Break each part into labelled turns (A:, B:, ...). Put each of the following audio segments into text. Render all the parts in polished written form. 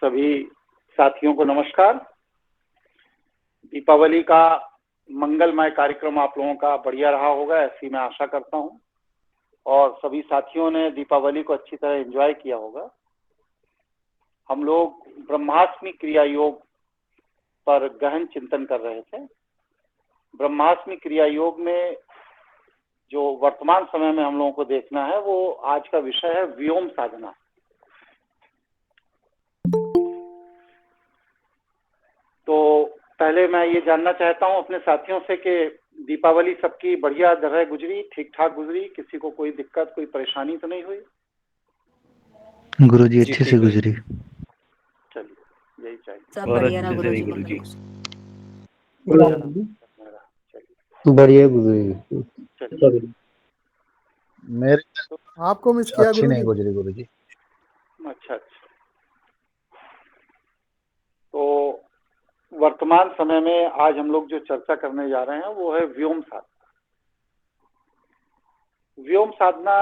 A: सभी साथियों को नमस्कार। दीपावली का मंगलमय कार्यक्रम आप लोगों का बढ़िया रहा होगा, ऐसी मैं आशा करता हूं, और सभी साथियों ने दीपावली को अच्छी तरह एंजॉय किया होगा। हम लोग ब्रह्माष्टमी क्रिया योग पर गहन चिंतन कर रहे थे। ब्रह्माष्टमी क्रिया योग में जो वर्तमान समय में हम लोगों को देखना है वो आज का विषय है व्योम साधना। तो पहले मैं ये जानना चाहता हूं अपने साथियों से कि दीपावली सबकी बढ़िया तरह गुजरी, ठीक ठाक गुजरी, किसी को कोई दिक्कत कोई परेशानी तो नहीं हुई?
B: गुरुजी अच्छे से गुजरी।
A: चलिए, यही चाहिए।
C: सब बढ़िया रहा गुरुजी।
B: बढ़िया गुजरी।
A: चलिए,
D: मेरे
E: आपको मिस किया
D: अच्छी नहीं
E: गुरुजी।
D: गुजरी गुरुजी।
A: अच्छा। तो वर्तमान समय में आज हम लोग जो चर्चा करने जा रहे हैं वो है व्योम साधना। व्योम साधना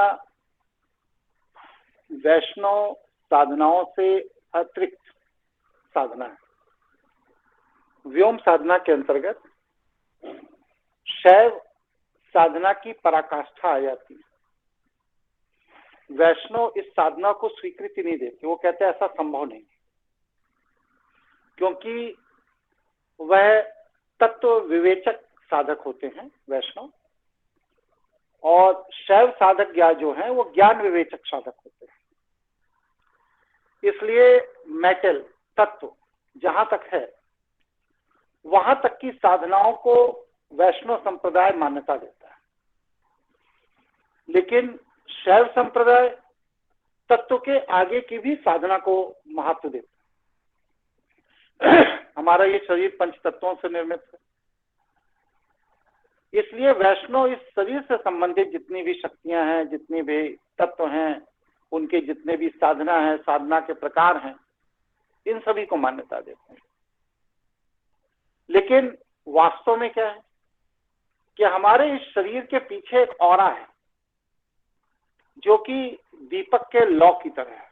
A: वैष्णव साधनाओं से अतिरिक्त साधना है। व्योम साधना के अंतर्गत शैव साधना की पराकाष्ठा आ जाती है। वैष्णव इस साधना को स्वीकृति नहीं देते, वो कहते हैं ऐसा संभव नहीं, क्योंकि वह तत्व विवेचक साधक होते हैं वैष्णव, और शैव साधक जो हैं वो ज्ञान विवेचक साधक होते हैं। इसलिए मेटल तत्व जहां तक है वहां तक की साधनाओं को वैष्णव संप्रदाय मान्यता देता है, लेकिन शैव संप्रदाय तत्व के आगे की भी साधना को महत्व देता है। हमारा ये शरीर पंच तत्वों से निर्मित है, इसलिए वैष्णव इस शरीर से संबंधित जितनी भी शक्तियां हैं, जितनी भी तत्व हैं, उनके जितने भी साधना है, साधना के प्रकार हैं, इन सभी को मान्यता देते हैं। लेकिन वास्तव में क्या है कि हमारे इस शरीर के पीछे एक ऑरा है जो कि दीपक के लौ की तरह है,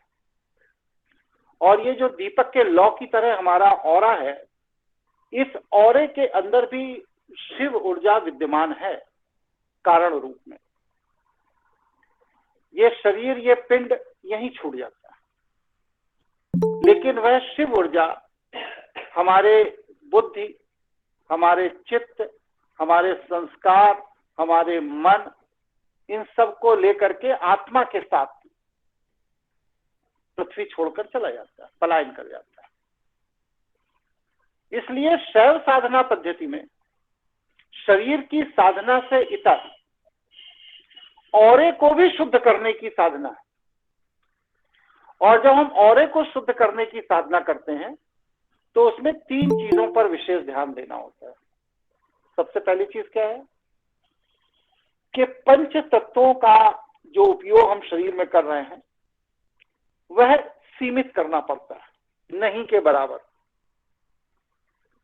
A: और ये जो दीपक के लौ की तरह हमारा ऑरा है, इस ऑरे के अंदर भी शिव ऊर्जा विद्यमान है कारण रूप में। ये शरीर, ये पिंड यहीं छूट जाता है, लेकिन वह शिव ऊर्जा हमारे बुद्धि, हमारे चित्त, हमारे संस्कार, हमारे मन, इन सब को लेकर के आत्मा के साथ पृथ्वी छोड़कर चला जाता है, पलायन कर जाता है। इसलिए शैव साधना पद्धति में शरीर की साधना से इतर औरे को भी शुद्ध करने की साधना है, और जब हम औरे को शुद्ध करने की साधना करते हैं तो उसमें 3 चीजों पर विशेष ध्यान देना होता है। सबसे पहली चीज क्या है कि पंच तत्वों का जो उपयोग हम शरीर में कर रहे हैं वह सीमित करना पड़ता है, नहीं के बराबर।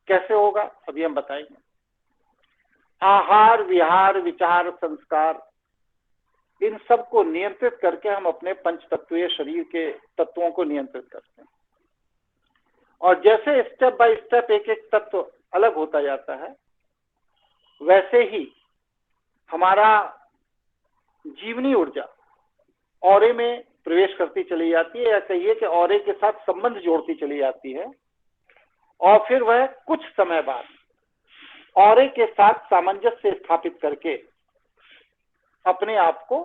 A: कैसे होगा अभी हम बताएंगे। आहार, विहार, विचार, संस्कार, इन सब को नियंत्रित करके हम अपने पंच तत्वीय शरीर के तत्वों को नियंत्रित करते हैं, और जैसे स्टेप बाय स्टेप एक एक तत्व अलग होता जाता है, वैसे ही हमारा जीवनी ऊर्जा ऑरे में प्रवेश करती चली जाती है, या कहिए कि ऑरे के साथ संबंध जोड़ती चली जाती है, और फिर वह कुछ समय बाद ऑरे के साथ सामंजस्य स्थापित करके अपने आप को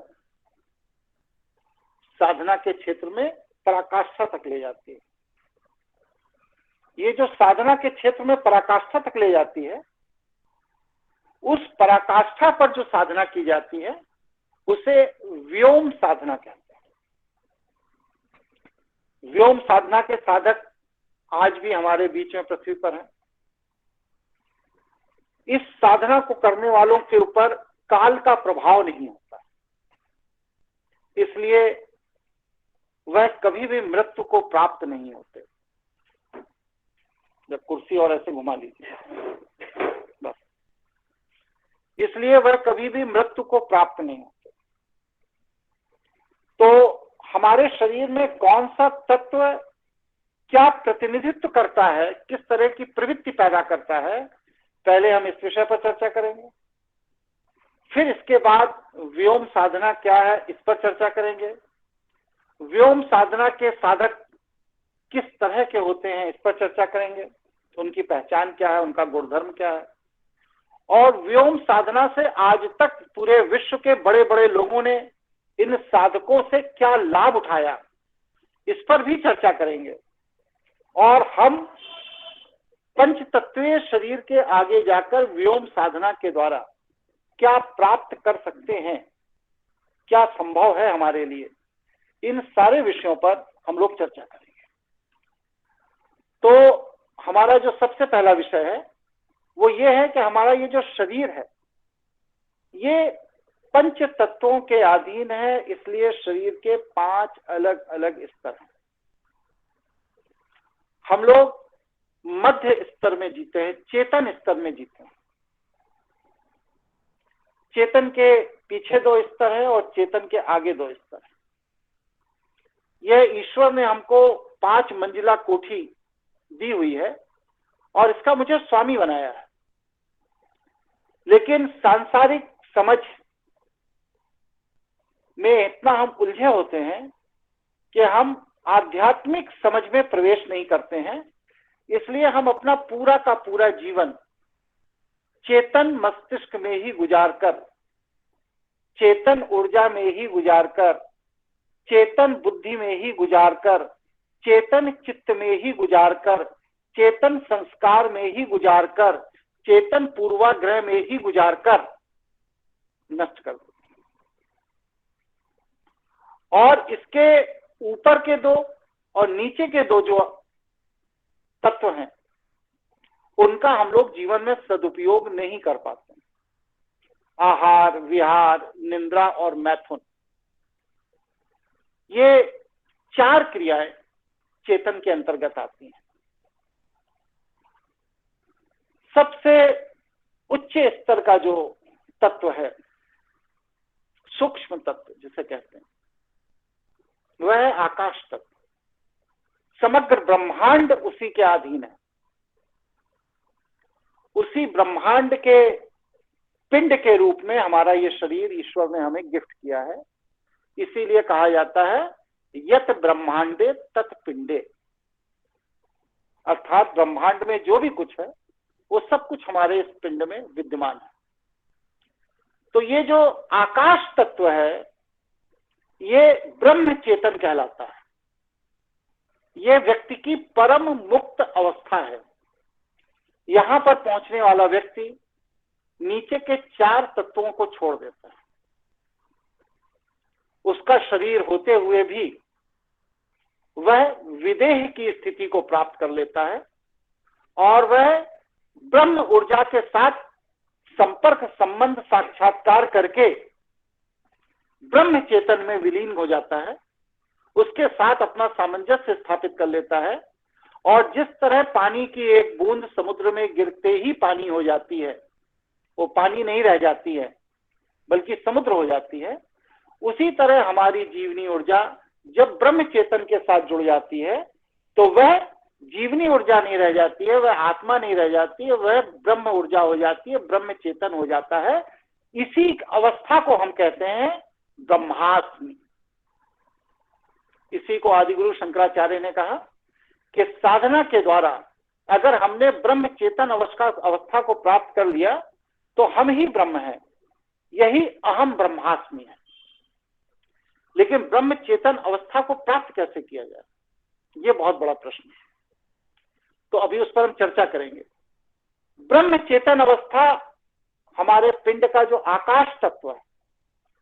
A: साधना के क्षेत्र में पराकाष्ठा तक ले जाती है। ये जो साधना के क्षेत्र में पराकाष्ठा तक ले जाती है, उस पराकाष्ठा पर जो साधना की जाती है उसे व्योम साधना कहते हैं। व्योम साधना के साधक आज भी हमारे बीच में पृथ्वी पर हैं। इस साधना को करने वालों के ऊपर काल का प्रभाव नहीं होता, इसलिए वह कभी भी मृत्यु को प्राप्त नहीं होते। जब कुर्सी और ऐसे घुमा लीजिए बस, इसलिए वह कभी भी मृत्यु को प्राप्त नहीं होते। तो हमारे शरीर में कौन सा तत्व क्या प्रतिनिधित्व करता है, किस तरह की प्रवृत्ति पैदा करता है, पहले हम इस विषय पर चर्चा करेंगे। फिर इसके बाद व्योम साधना क्या है, इस पर चर्चा करेंगे। व्योम साधना के साधक किस तरह के होते हैं, इस पर चर्चा करेंगे। उनकी पहचान क्या है, उनका गुणधर्म क्या है, और व्योम साधना से आज तक पूरे विश्व के बड़े बड़े लोगों ने इन साधकों से क्या लाभ उठाया, इस पर भी चर्चा करेंगे। और हम पंच तत्वीय शरीर के आगे जाकर व्योम साधना के द्वारा क्या प्राप्त कर सकते हैं, क्या संभव है हमारे लिए, इन सारे विषयों पर हम लोग चर्चा करेंगे। तो हमारा जो सबसे पहला विषय है वो ये है कि हमारा ये जो शरीर है ये पंच तत्वों के अधीन है, इसलिए शरीर के 5 अलग अलग स्तर हैं। हम लोग मध्य स्तर में जीते हैं, चेतन स्तर में जीते हैं। चेतन के पीछे 2 स्तर है और चेतन के आगे 2 स्तर है। यह ईश्वर ने हमको 5 मंजिला कोठी दी हुई है और इसका मुझे स्वामी बनाया है। लेकिन सांसारिक समझ में इतना हम उलझे होते हैं कि हम आध्यात्मिक समझ में प्रवेश नहीं करते हैं, इसलिए हम अपना पूरा का पूरा जीवन चेतन मस्तिष्क में ही गुजारकर, चेतन ऊर्जा में ही गुजारकर, चेतन बुद्धि में ही गुजारकर, चेतन चित्त में ही गुजारकर, चेतन संस्कार में ही गुजारकर, चेतन पूर्वाग्रह में ही गुजारकर नष्ट कर देते। और इसके ऊपर के 2 और नीचे के 2 जो तत्व हैं उनका हम लोग जीवन में सदुपयोग नहीं कर पाते। आहार, विहार, निद्रा और मैथुन, ये 4 क्रियाएं चेतन के अंतर्गत आती हैं। सबसे उच्च स्तर का जो तत्व है, सूक्ष्म तत्व जिसे कहते हैं, वह है आकाश तत्व। समग्र ब्रह्मांड उसी के अधीन है। उसी ब्रह्मांड के पिंड के रूप में हमारा ये शरीर ईश्वर ने हमें गिफ्ट किया है। इसीलिए कहा जाता है यत ब्रह्मांडे तत् पिंडे, अर्थात ब्रह्मांड में जो भी कुछ है वो सब कुछ हमारे इस पिंड में विद्यमान है। तो ये जो आकाश तत्व है ये ब्रह्म चेतन कहलाता है। ये व्यक्ति की परम मुक्त अवस्था है। यहां पर पहुंचने वाला व्यक्ति नीचे के 4 तत्वों को छोड़ देता है। उसका शरीर होते हुए भी वह विदेह की स्थिति को प्राप्त कर लेता है और वह ब्रह्म ऊर्जा के साथ संपर्क संबंध साक्षात्कार करके ब्रह्म चेतन में विलीन हो जाता है। उसके साथ अपना सामंजस्य स्थापित कर लेता है और जिस तरह पानी की एक बूंद समुद्र में गिरते ही पानी हो जाती है, वो पानी नहीं रह जाती है बल्कि समुद्र हो जाती है, उसी तरह हमारी जीवनी ऊर्जा जब ब्रह्म चेतन के साथ जुड़ जाती है तो वह जीवनी ऊर्जा नहीं रह जाती है, वह आत्मा नहीं रह जाती है, वह ब्रह्म ऊर्जा हो जाती है, ब्रह्म चेतन हो जाता है। इसी अवस्था को हम कहते हैं ब्रह्मास्मि। इसी को आदिगुरु शंकराचार्य ने कहा कि साधना के द्वारा अगर हमने ब्रह्म चेतन अवस्था को प्राप्त कर लिया तो हम ही ब्रह्म हैं, यही अहम ब्रह्मास्मि है। लेकिन ब्रह्म चेतन अवस्था को प्राप्त कैसे किया जाए, ये बहुत बड़ा प्रश्न है। तो अभी उस पर हम चर्चा करेंगे। ब्रह्म चेतन अवस्था हमारे पिंड का जो आकाश तत्व है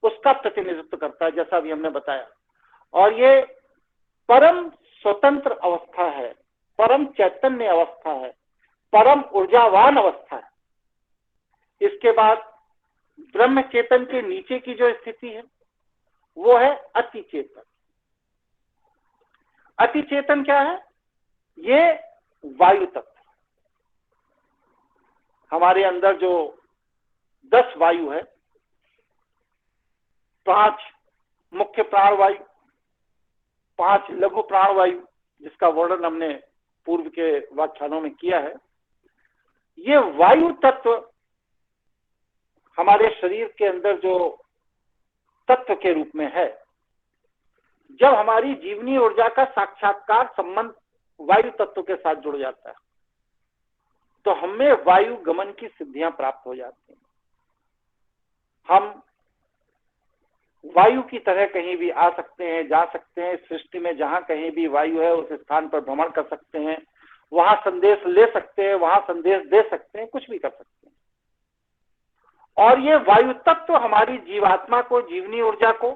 A: उसका प्रतिनिधित्व करता है, जैसा अभी हमने बताया। और ये परम स्वतंत्र अवस्था है, परम चैतन्य अवस्था है, परम ऊर्जावान अवस्था है। इसके बाद ब्रह्म चेतन के नीचे की जो स्थिति है वो है अति चेतन। अति चेतन क्या है? ये वायु तत्व। हमारे अंदर जो 10 वायु है, 5 मुख्य प्राण वायु, 5 लघु प्राण वायु जिसका वर्णन हमने पूर्व के व्याख्यानों में किया है, ये वायु तत्व हमारे शरीर के अंदर जो तत्व के रूप में है, जब हमारी जीवनी ऊर्जा का साक्षात्कार संबंध वायु तत्व के साथ जुड़ जाता है तो हमें वायु गमन की सिद्धियां प्राप्त हो जाती हैं। हम वायु की तरह कहीं भी आ सकते हैं, जा सकते हैं, सृष्टि में जहां कहीं भी वायु है उस स्थान पर भ्रमण कर सकते हैं, वहां संदेश ले सकते हैं, वहां संदेश दे सकते हैं, कुछ भी कर सकते हैं। और ये वायु तत्व हमारी जीवात्मा को, जीवनी ऊर्जा को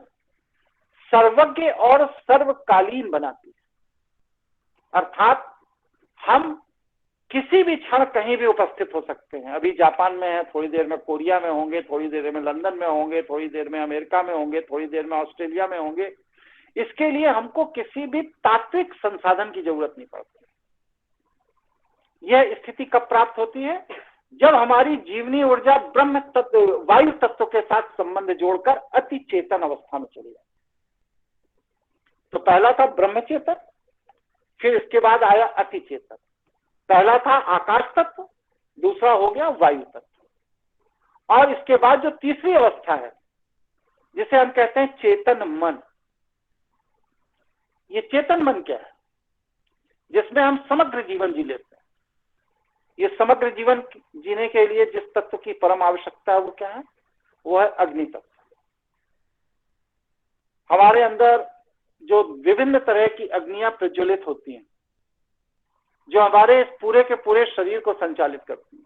A: सर्वज्ञ और सर्वकालीन बनाती है। अर्थात हम किसी भी क्षण कहीं भी उपस्थित हो सकते हैं। अभी जापान में है, थोड़ी देर में कोरिया में होंगे, थोड़ी देर में लंदन में होंगे, थोड़ी देर में अमेरिका में होंगे, थोड़ी देर में ऑस्ट्रेलिया में होंगे। इसके लिए हमको किसी भी तात्विक संसाधन की जरूरत नहीं पड़ती। यह स्थिति कब प्राप्त होती है? जब हमारी जीवनी ऊर्जा ब्रह्म तत्व, वायु तत्व के साथ संबंध जोड़कर अति चेतन अवस्था में चली जाए। तो पहला था ब्रह्म चेतन, फिर इसके बाद आया अति चेतन। पहला था आकाश तत्व, दूसरा हो गया वायु तत्व, और इसके बाद जो तीसरी अवस्था है जिसे हम कहते हैं चेतन मन। ये चेतन मन क्या है? जिसमें हम समग्र जीवन जी लेते हैं। ये समग्र जीवन जीने के लिए जिस तत्व की परम आवश्यकता है वो क्या है? वो है अग्नि तत्व। हमारे अंदर जो विभिन्न तरह की अग्नियां प्रज्वलित होती हैं, जो हमारे इस पूरे के पूरे शरीर को संचालित करती हैं,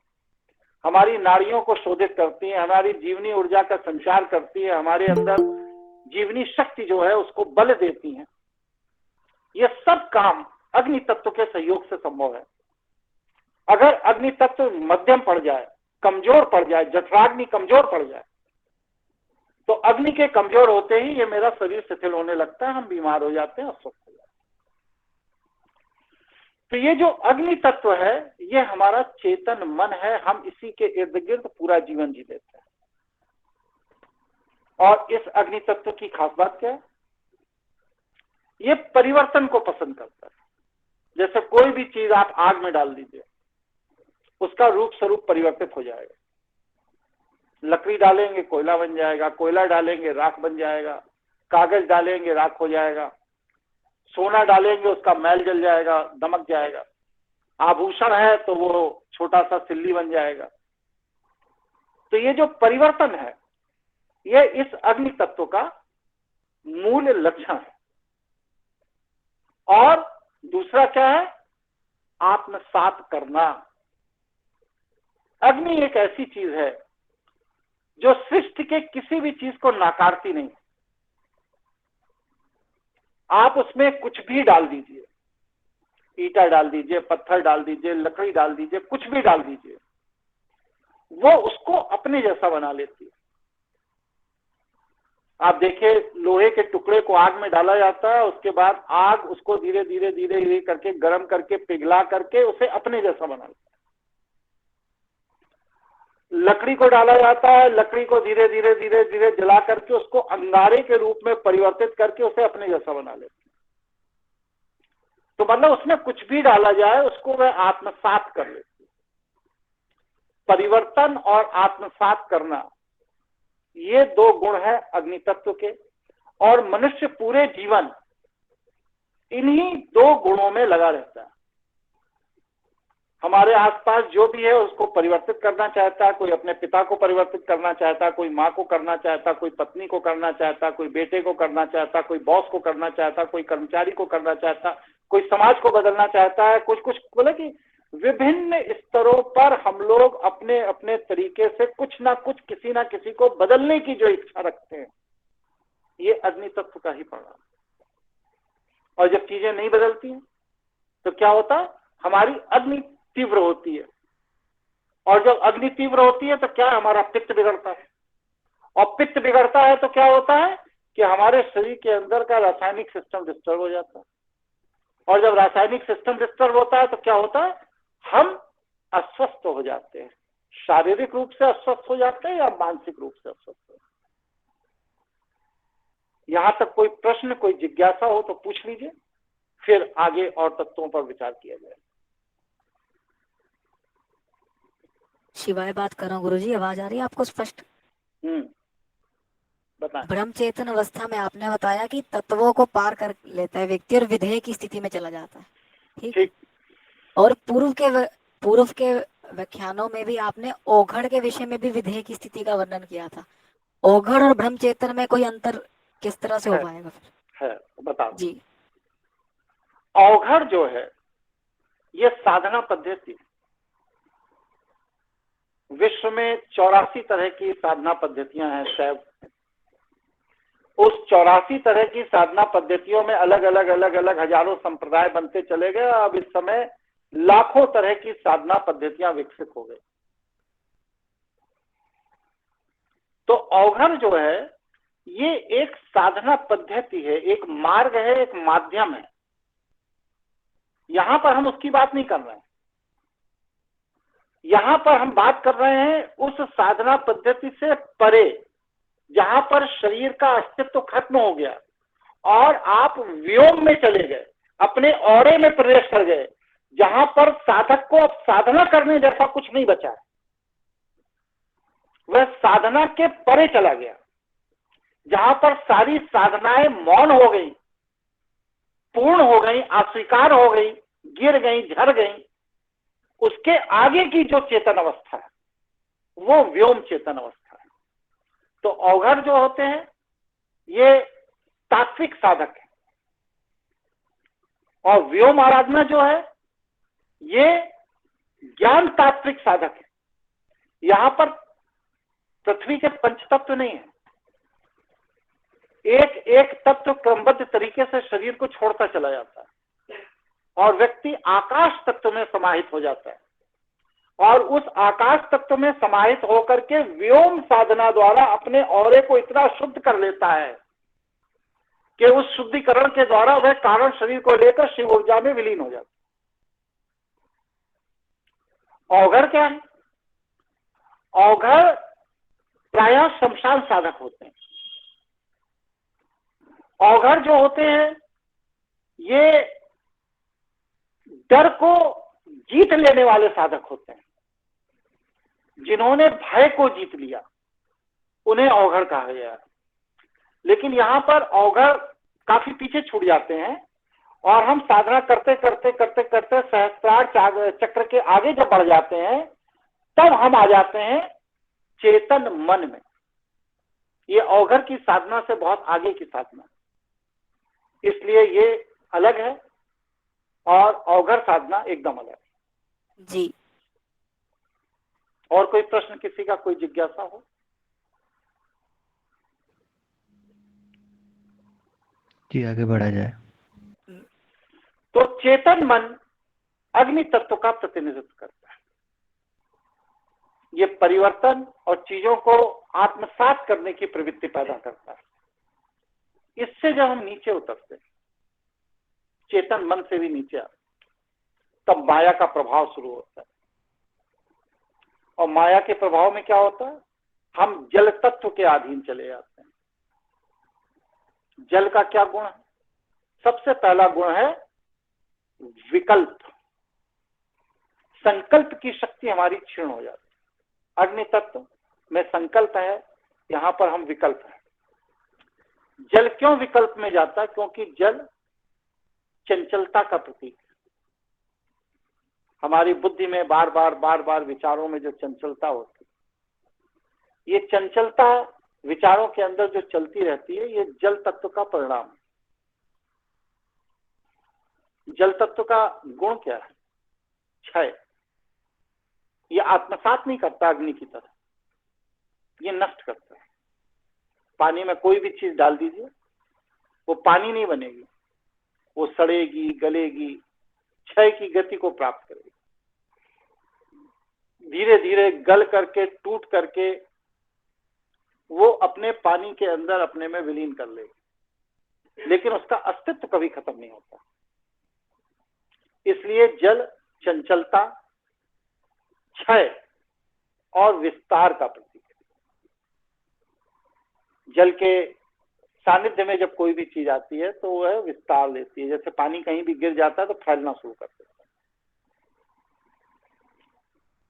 A: हमारी नाड़ियों को शोधित करती हैं, हमारी जीवनी ऊर्जा का संचार करती है, हमारे अंदर जीवनी शक्ति जो है उसको बल देती हैं, ये सब काम अग्नि तत्व के सहयोग से संभव है। अगर अग्नि तत्व मध्यम पड़ जाए, कमजोर पड़ जाए, जठराग्नि कमजोर पड़ जाए, तो अग्नि के कमजोर होते ही ये मेरा शरीर शिथिल होने लगता है, हम बीमार हो जाते हैं, अस्वस्थ हो जाते हैं। तो ये जो अग्नि तत्व है ये हमारा चेतन मन है। हम इसी के इर्द गिर्द पूरा जीवन जी लेते हैं। और इस अग्नि तत्व की खास बात क्या है? ये परिवर्तन को पसंद करता है। जैसे कोई भी चीज आप आग में डाल दीजिए, उसका रूप स्वरूप परिवर्तित हो जाएगा। लकड़ी डालेंगे कोयला बन जाएगा, कोयला डालेंगे राख बन जाएगा, कागज डालेंगे राख हो जाएगा, सोना डालेंगे उसका मैल जल जाएगा, दमक जाएगा, आभूषण है तो वो छोटा सा सिल्ली बन जाएगा। तो ये जो परिवर्तन है ये इस अग्नि तत्व का मूल लक्षण है। और दूसरा क्या है? आत्मसात करना। अग्नि एक ऐसी चीज है जो सृष्टि के किसी भी चीज को नकारती नहीं। आप उसमें कुछ भी डाल दीजिए, ईटा डाल दीजिए, पत्थर डाल दीजिए, लकड़ी डाल दीजिए, कुछ भी डाल दीजिए, वो उसको अपने जैसा बना लेती है। आप देखिए लोहे के टुकड़े को आग में डाला जाता है, उसके बाद आग उसको धीरे धीरे धीरे धीरे करके गर्म करके पिघला करके उसे अपने जैसा बना लेता है। लकड़ी को डाला जाता है, लकड़ी को धीरे धीरे धीरे धीरे जला करके उसको अंगारे के रूप में परिवर्तित करके उसे अपने जैसा बना लेते हैं। तो मतलब उसमें कुछ भी डाला जाए उसको वह आत्मसात कर लेती है। परिवर्तन और आत्मसात करना ये दो गुण है अग्नि तत्व के, और मनुष्य पूरे जीवन इन्हीं दो गुणों में लगा रहता है। हमारे आसपास जो भी है उसको परिवर्तित करना चाहता है। कोई अपने पिता को परिवर्तित करना चाहता है, कोई माँ को करना चाहता, कोई पत्नी को करना चाहता, कोई बेटे को करना चाहता, कोई बॉस को करना चाहता, कोई कर्मचारी को करना चाहता, कोई समाज को बदलना चाहता है। कुछ कुछ बोले कि विभिन्न स्तरों पर हम लोग अपने अपने तरीके से कुछ ना कुछ किसी ना किसी को बदलने की जो इच्छा रखते हैं, ये अग्नि तत्व का ही परिणाम। और जब चीजें नहीं बदलती हैं तो क्या होता है? हमारी अग्नि तीव्र होती है, और जब अग्नि तीव्र होती है तो क्या हमारा पित्त बिगड़ता है, और पित्त बिगड़ता है तो क्या होता है कि हमारे शरीर के अंदर का रासायनिक सिस्टम डिस्टर्ब हो जाता है। और जब रासायनिक सिस्टम डिस्टर्ब होता है तो क्या होता है? हम अस्वस्थ हो जाते हैं। शारीरिक रूप से अस्वस्थ हो जाते हैं या मानसिक रूप से अस्वस्थ हो जाते हैं। यहां तक कोई प्रश्न, कोई जिज्ञासा हो तो पूछ लीजिए, फिर आगे और तत्वों पर विचार किया जाए।
C: शिवाय बात कर रहा हूँ गुरुजी, आवाज आ रही है आपको स्पष्ट?
A: बताएं।
C: ब्रह्म चेतन अवस्था में आपने बताया कि तत्वों को पार कर लेता है व्यक्ति और विधेय की स्थिति में चला जाता है, ठीक है।
A: ठीक।
C: और पूर्व के व्याख्यानों में भी आपने ओघड़ के विषय में भी विधेय की स्थिति का वर्णन किया था। ओघड़ और ब्रह्म चेतन में कोई अंतर किस तरह से हो पाएगा फिर?
A: है बता
C: जी।
A: अवघड़ जो है ये साधना पद्धति। विश्व में 84 तरह की साधना पद्धतियां हैं शैव। उस 84 तरह की साधना पद्धतियों में अलग अलग हजारों संप्रदाय बनते चले गए। अब इस समय लाखों तरह की साधना पद्धतियां विकसित हो गई। तो अवघड़ जो है ये एक साधना पद्धति है, एक मार्ग है, एक माध्यम है। यहां पर हम उसकी बात नहीं कर रहे हैं। यहां पर हम बात कर रहे हैं उस साधना पद्धति से परे, जहां पर शरीर का अस्तित्व खत्म हो गया और आप व्योम में चले गए, अपने औरे में प्रवेश कर गए, जहां पर साधक को अब साधना करने जैसा कुछ नहीं बचा है। वह साधना के परे चला गया, जहां पर सारी साधनाएं मौन हो गई, पूर्ण हो गई, अस्वीकार हो गई, गिर गई, झड़ गई। उसके आगे की जो चेतन अवस्था है वो व्योम चेतन अवस्था है। तो अवघड़ जो होते हैं ये तात्विक साधक है, और व्योम आराधना जो है ये ज्ञान तात्विक साधक है। यहां पर पृथ्वी के पंचतत्व नहीं है। एक एक तत्व क्रमबद्ध तरीके से शरीर को छोड़ता चला जाता है और व्यक्ति आकाश तत्व में समाहित हो जाता है, और उस आकाश तत्व में समाहित होकर के व्योम साधना द्वारा अपने औरे को इतना शुद्ध कर लेता है कि उस शुद्धिकरण के द्वारा वह कारण शरीर को लेकर शिव ऊर्जा में विलीन हो जाता है। अवघड़ क्या है? अवघड़ प्रायः शमशान साधक होते हैं। अवघड़ जो होते हैं ये डर को जीत लेने वाले साधक होते हैं। जिन्होंने भय को जीत लिया उन्हें अवघड़ कहा गया है। लेकिन यहां पर अवघड़ काफी पीछे छूट जाते हैं, और हम साधना करते करते करते करते सहस्त्रार चक्र के आगे जब बढ़ जाते हैं तब हम आ जाते हैं चेतन मन में। ये अवघड़ की साधना से बहुत आगे की साधना, इसलिए ये अलग है और अवघड़ साधना एकदम अलग है।
C: जी।
A: और कोई प्रश्न, किसी का कोई जिज्ञासा हो?
B: जी आगे बढ़ा जाए।
A: तो चेतन मन अग्नि तत्व का प्रतिनिधित्व करता है। ये परिवर्तन और चीजों को आत्मसात करने की प्रवृत्ति पैदा करता है। इससे जब हम नीचे उतरते हैं, चेतन मन से भी नीचे आते, तब माया का प्रभाव शुरू होता है। और माया के प्रभाव में क्या होता है? हम जल तत्व के अधीन चले जाते हैं। जल का क्या गुण है? सबसे पहला गुण है विकल्प। संकल्प की शक्ति हमारी क्षीण हो जाती है। अग्नि तत्व में संकल्प है, यहां पर हम विकल्प है। जल क्यों विकल्प में जाता है? क्योंकि जल चंचलता का प्रतीक है। हमारी बुद्धि में बार बार विचारों में जो चंचलता होती है, ये चंचलता विचारों के अंदर जो चलती रहती है, ये जल तत्व का परिणाम है। जल तत्व का गुण क्या है? क्षय। ये आत्मसात नहीं करता अग्नि की तरह, ये नष्ट करता है। पानी में कोई भी चीज डाल दीजिए, वो पानी नहीं बनेगी, वो सड़ेगी, गलेगी, क्षय की गति को प्राप्त करेगी। धीरे धीरे गल करके, टूट करके वो अपने पानी के अंदर अपने में विलीन कर लेगी, लेकिन उसका अस्तित्व कभी खत्म नहीं होता। इसलिए जल चंचलता, क्षय और विस्तार का प्रतीक है। जल के सानिध्य में जब कोई भी चीज आती है तो वह विस्तार लेती है। जैसे पानी कहीं भी गिर जाता है तो फैलना शुरू कर देता है।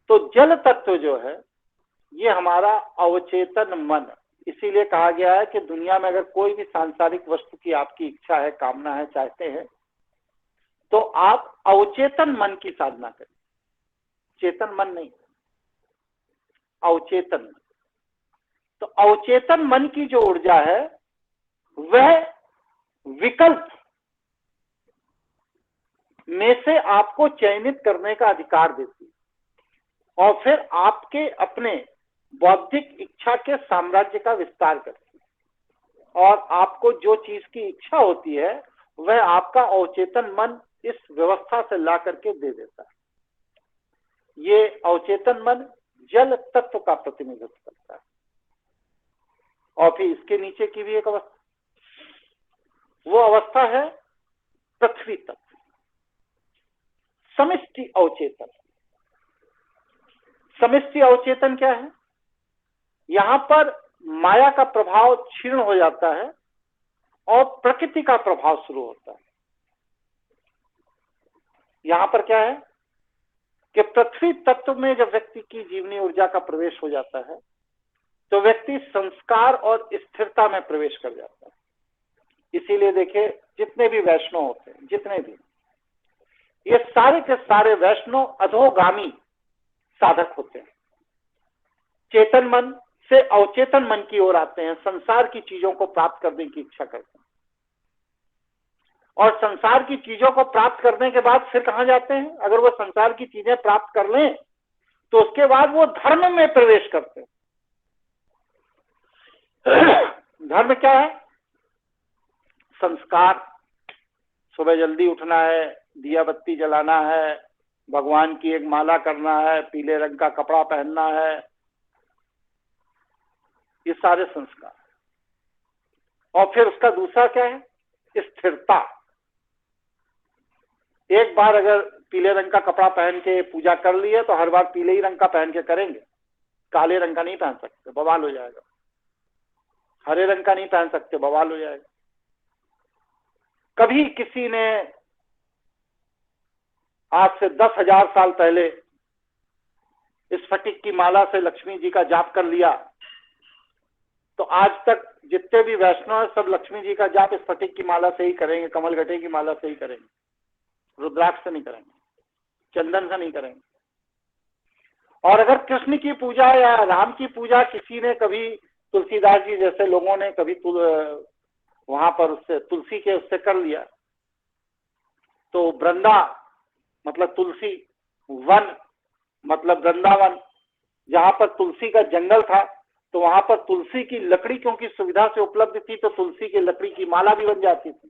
A: तो जल तत्व जो है ये हमारा अवचेतन मन, इसीलिए कहा गया है कि दुनिया में अगर कोई भी सांसारिक वस्तु की आपकी इच्छा है, कामना है, चाहते हैं, तो आप अवचेतन मन की साधना करें, चेतन मन नहीं, अवचेतन मन। तो अवचेतन मन की जो ऊर्जा है वह विकल्प में से आपको चयनित करने का अधिकार देती है और फिर आपके अपने बौद्धिक इच्छा के साम्राज्य का विस्तार करती है। और आपको जो चीज की इच्छा होती है वह आपका अवचेतन मन इस व्यवस्था से ला करके दे देता है। ये अवचेतन मन जल तत्व का प्रतिनिधित्व करता है। और फिर इसके नीचे की भी एक अवस्था, वो अवस्था है पृथ्वी तत्व, समष्टि अवचेतन। समष्टि अवचेतन क्या है? यहां पर माया का प्रभाव क्षीण हो जाता है और प्रकृति का प्रभाव शुरू होता है। यहां पर क्या है कि पृथ्वी तत्व में जब व्यक्ति की जीवनी ऊर्जा का प्रवेश हो जाता है तो व्यक्ति संस्कार और स्थिरता में प्रवेश कर जाता है। इसीलिए देखिए, जितने भी वैष्णव होते हैं, जितने भी, ये सारे के सारे वैष्णव अधोगामी साधक होते हैं। चेतन मन से अवचेतन मन की ओर आते हैं, संसार की चीजों को प्राप्त करने की इच्छा करते हैं। और संसार की चीजों को प्राप्त करने के बाद फिर कहां जाते हैं? अगर वो संसार की चीजें प्राप्त कर लें तो उसके बाद वो धर्म में प्रवेश करते हैं। धर्म क्या है? संस्कार, सुबह जल्दी उठना है, दिया बत्ती जलाना है, भगवान की एक माला करना है, पीले रंग का कपड़ा पहनना है, ये सारे संस्कार। और फिर उसका दूसरा क्या है? स्थिरता। एक बार अगर पीले रंग का कपड़ा पहन के पूजा कर लिए तो हर बार पीले ही रंग का पहन के करेंगे, काले रंग का नहीं पहन सकते, बवाल हो जाएगा। हरे रंग का नहीं पहन सकते, बवाल हो जाएगा। कभी किसी ने आज से 10,000 साल पहले स्फटिक की माला से लक्ष्मी जी का जाप कर लिया तो आज तक जितने भी वैष्णव हैं सब लक्ष्मी जी का जाप स्फटिक की माला से ही करेंगे, कमल गट्टे की माला से ही करेंगे, रुद्राक्ष से नहीं करेंगे, चंदन से नहीं करेंगे। और अगर कृष्ण की पूजा या राम की पूजा किसी ने कभी, तुलसीदास जी जैसे लोगों ने कभी वहां पर उससे तुलसी के उससे कर लिया तो वृंदा मतलब तुलसी, वन मतलब वृंदावन, जहां पर तुलसी का जंगल था तो वहां पर तुलसी की लकड़ी क्योंकि सुविधा से उपलब्ध थी तो तुलसी की लकड़ी की माला भी बन जाती थी।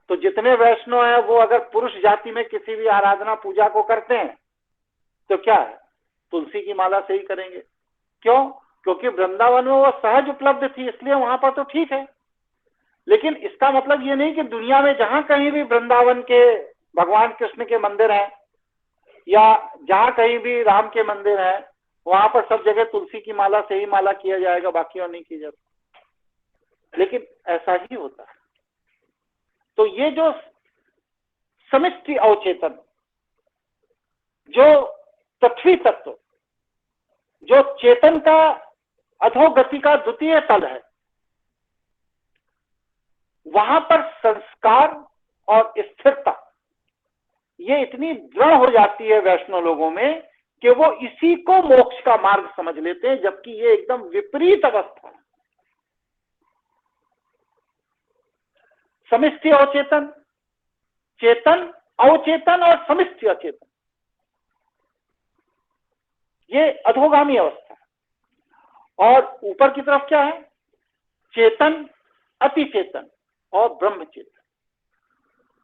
A: तो जितने वैष्णव हैं वो अगर पुरुष जाति में किसी भी आराधना पूजा को करते हैं तो क्या है? तुलसी की माला से ही करेंगे। क्यों? क्योंकि वृंदावन में वो सहज उपलब्ध थी, इसलिए वहां पर तो ठीक है। लेकिन इसका मतलब ये नहीं कि दुनिया में जहां कहीं भी वृंदावन के भगवान कृष्ण के मंदिर हैं या जहां कहीं भी राम के मंदिर हैं वहां पर सब जगह तुलसी की माला से ही माला किया जाएगा, बाकी और नहीं की जाती। लेकिन ऐसा ही होता है। तो ये जो समष्टि अवचेतन, जो पृथ्वी तत्व, जो चेतन का अधोगति का द्वितीय तल है, वहां पर संस्कार और स्थिरता ये इतनी दृढ़ हो जाती है वैष्णव लोगों में कि वो इसी को मोक्ष का मार्ग समझ लेते हैं, जबकि ये एकदम विपरीत अवस्था है। समष्टि अवचेतन, चेतन अवचेतन और समष्टि अचेतन, ये अधोगामी अवस्था है। और ऊपर की तरफ क्या है? चेतन, अति चेतन और ब्रह्म चेतन।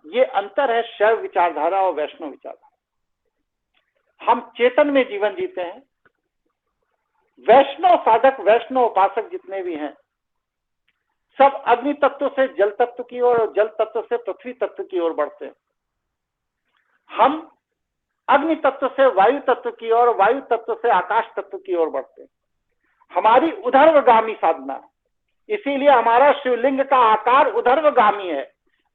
A: ये अंतर है शैव विचारधारा और वैष्णव विचारधारा। हम चेतन में जीवन जीते हैं। वैष्णव साधक, वैष्णव उपासक जितने भी हैं सब अग्नि तत्व से जल तत्व की ओर और जल तत्व से पृथ्वी तत्व की ओर बढ़ते हैं। हम अग्नि तत्व से वायु तत्व की ओर, वायु तत्व से आकाश तत्व की ओर बढ़ते हैं। हमारी उधर्वगामी साधना, इसीलिए हमारा शिवलिंग का आकार ऊर्ध्वगामी है,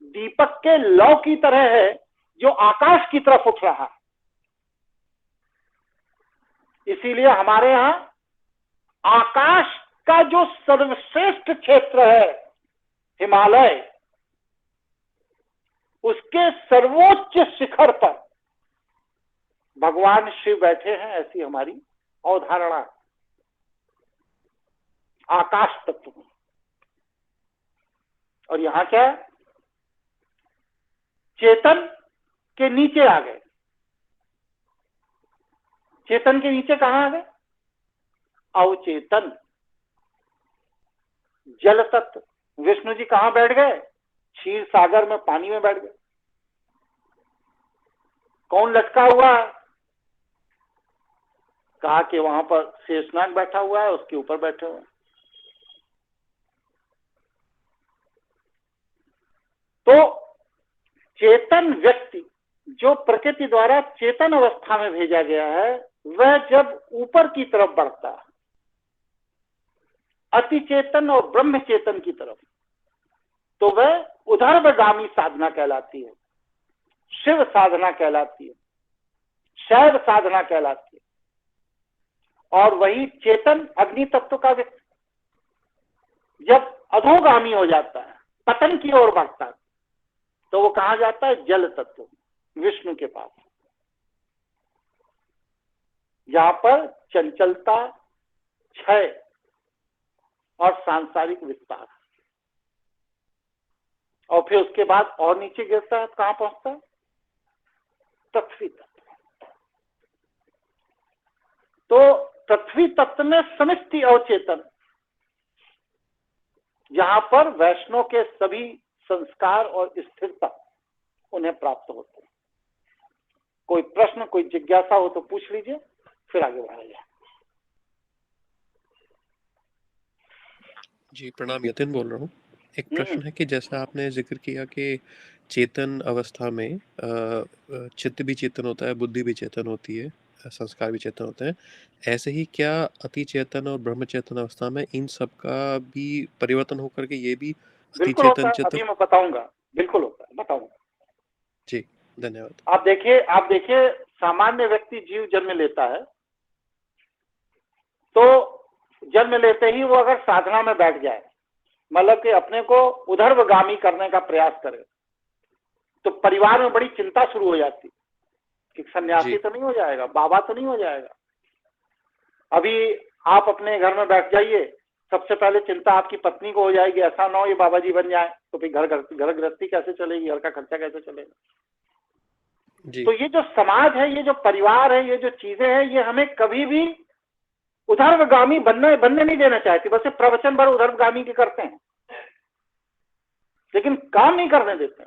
A: दीपक के लौ की तरह है जो आकाश की तरफ उठ रहा है। इसीलिए हमारे यहां आकाश का जो सर्वश्रेष्ठ क्षेत्र है हिमालय, उसके सर्वोच्च शिखर पर भगवान शिव बैठे हैं, ऐसी हमारी अवधारणा है आकाश तत्व में। और यहां क्या है, चेतन के नीचे आ गए। चेतन के नीचे कहां आ गए? अवचेतन, जल तत्व। विष्णु जी कहां बैठ गए? क्षीर सागर में, पानी में बैठ गए। कौन लटका हुआ है? कहा कि वहां पर शेषनाग बैठा हुआ है, उसके ऊपर बैठे हुए हैं। तो चेतन व्यक्ति जो प्रकृति द्वारा चेतन अवस्था में भेजा गया है, वह जब ऊपर की तरफ बढ़ता है अति चेतन और ब्रह्म चेतन की तरफ, तो वह ऊर्ध्वगामी साधना कहलाती है, शिव साधना कहलाती है, शैव साधना कहलाती है। और वही चेतन अग्नि तत्व का व्यक्ति जब अधोगामी हो जाता है, पतन की ओर बढ़ता है, तो वो कहां जाता है? जल तत्व, विष्णु के पास, जहां पर चंचलता, क्षय और सांसारिक विस्तार। और फिर उसके बाद और नीचे गिरता है, कहां पहुंचता है? पृथ्वी तत्व। तो पृथ्वी तत्व में समष्टि अवचेतन, जहां पर वैष्णव के सभी संस्कार और स्थिरता उन्हें प्राप्त होते हैं। कोई प्रश्न, कोई जिज्ञासा हो तो पूछ लीजिए, फिर आगे बढ़ाया जाए।
E: जी प्रणाम, यतिन बोल रहा हूँ। एक प्रश्न है कि जैसा आपने जिक्र किया कि चेतन अवस्था में चित्त भी चेतन होता है, बुद्धि भी चेतन होती है, संस्कार भी चेतन होते हैं, ऐसे ही क्या अति चेतन और ब्रह्म चेतन अवस्था में इन सब का भी परिवर्तन होकर के ये भी अति
A: बिल्कुल होता
E: चेतन
A: है,
E: चित्त?
A: अभी मैं बताऊंगा। बिल्कुल होता है, बताऊंगा।
E: जी धन्यवाद।
A: आप देखिए सामान्य व्यक्ति जीव जन्म लेता है, तो जन्म लेते ही वो अगर साधना में बैठ जाए, मतलब कि अपने को ऊर्ध्वगामी करने का प्रयास करे, तो परिवार में बड़ी चिंता शुरू हो जाती कि सन्यासी तो नहीं हो जाएगा, बाबा तो नहीं हो जाएगा। अभी आप अपने घर में बैठ जाइए, सबसे पहले चिंता आपकी पत्नी को हो जाएगी, ऐसा ना हो ये बाबा जी बन जाए, तो फिर घर गृहस्थी कैसे चलेगी, घर का खर्चा कैसे चलेगा। तो ये जो समाज है, ये जो परिवार है, ये जो चीजें हैं, ये हमें कभी भी ऊर्ध्वगामी बनने नहीं देना चाहती। बस प्रवचन भर ऊर्ध्वगामी के करते हैं, लेकिन काम नहीं करने देते।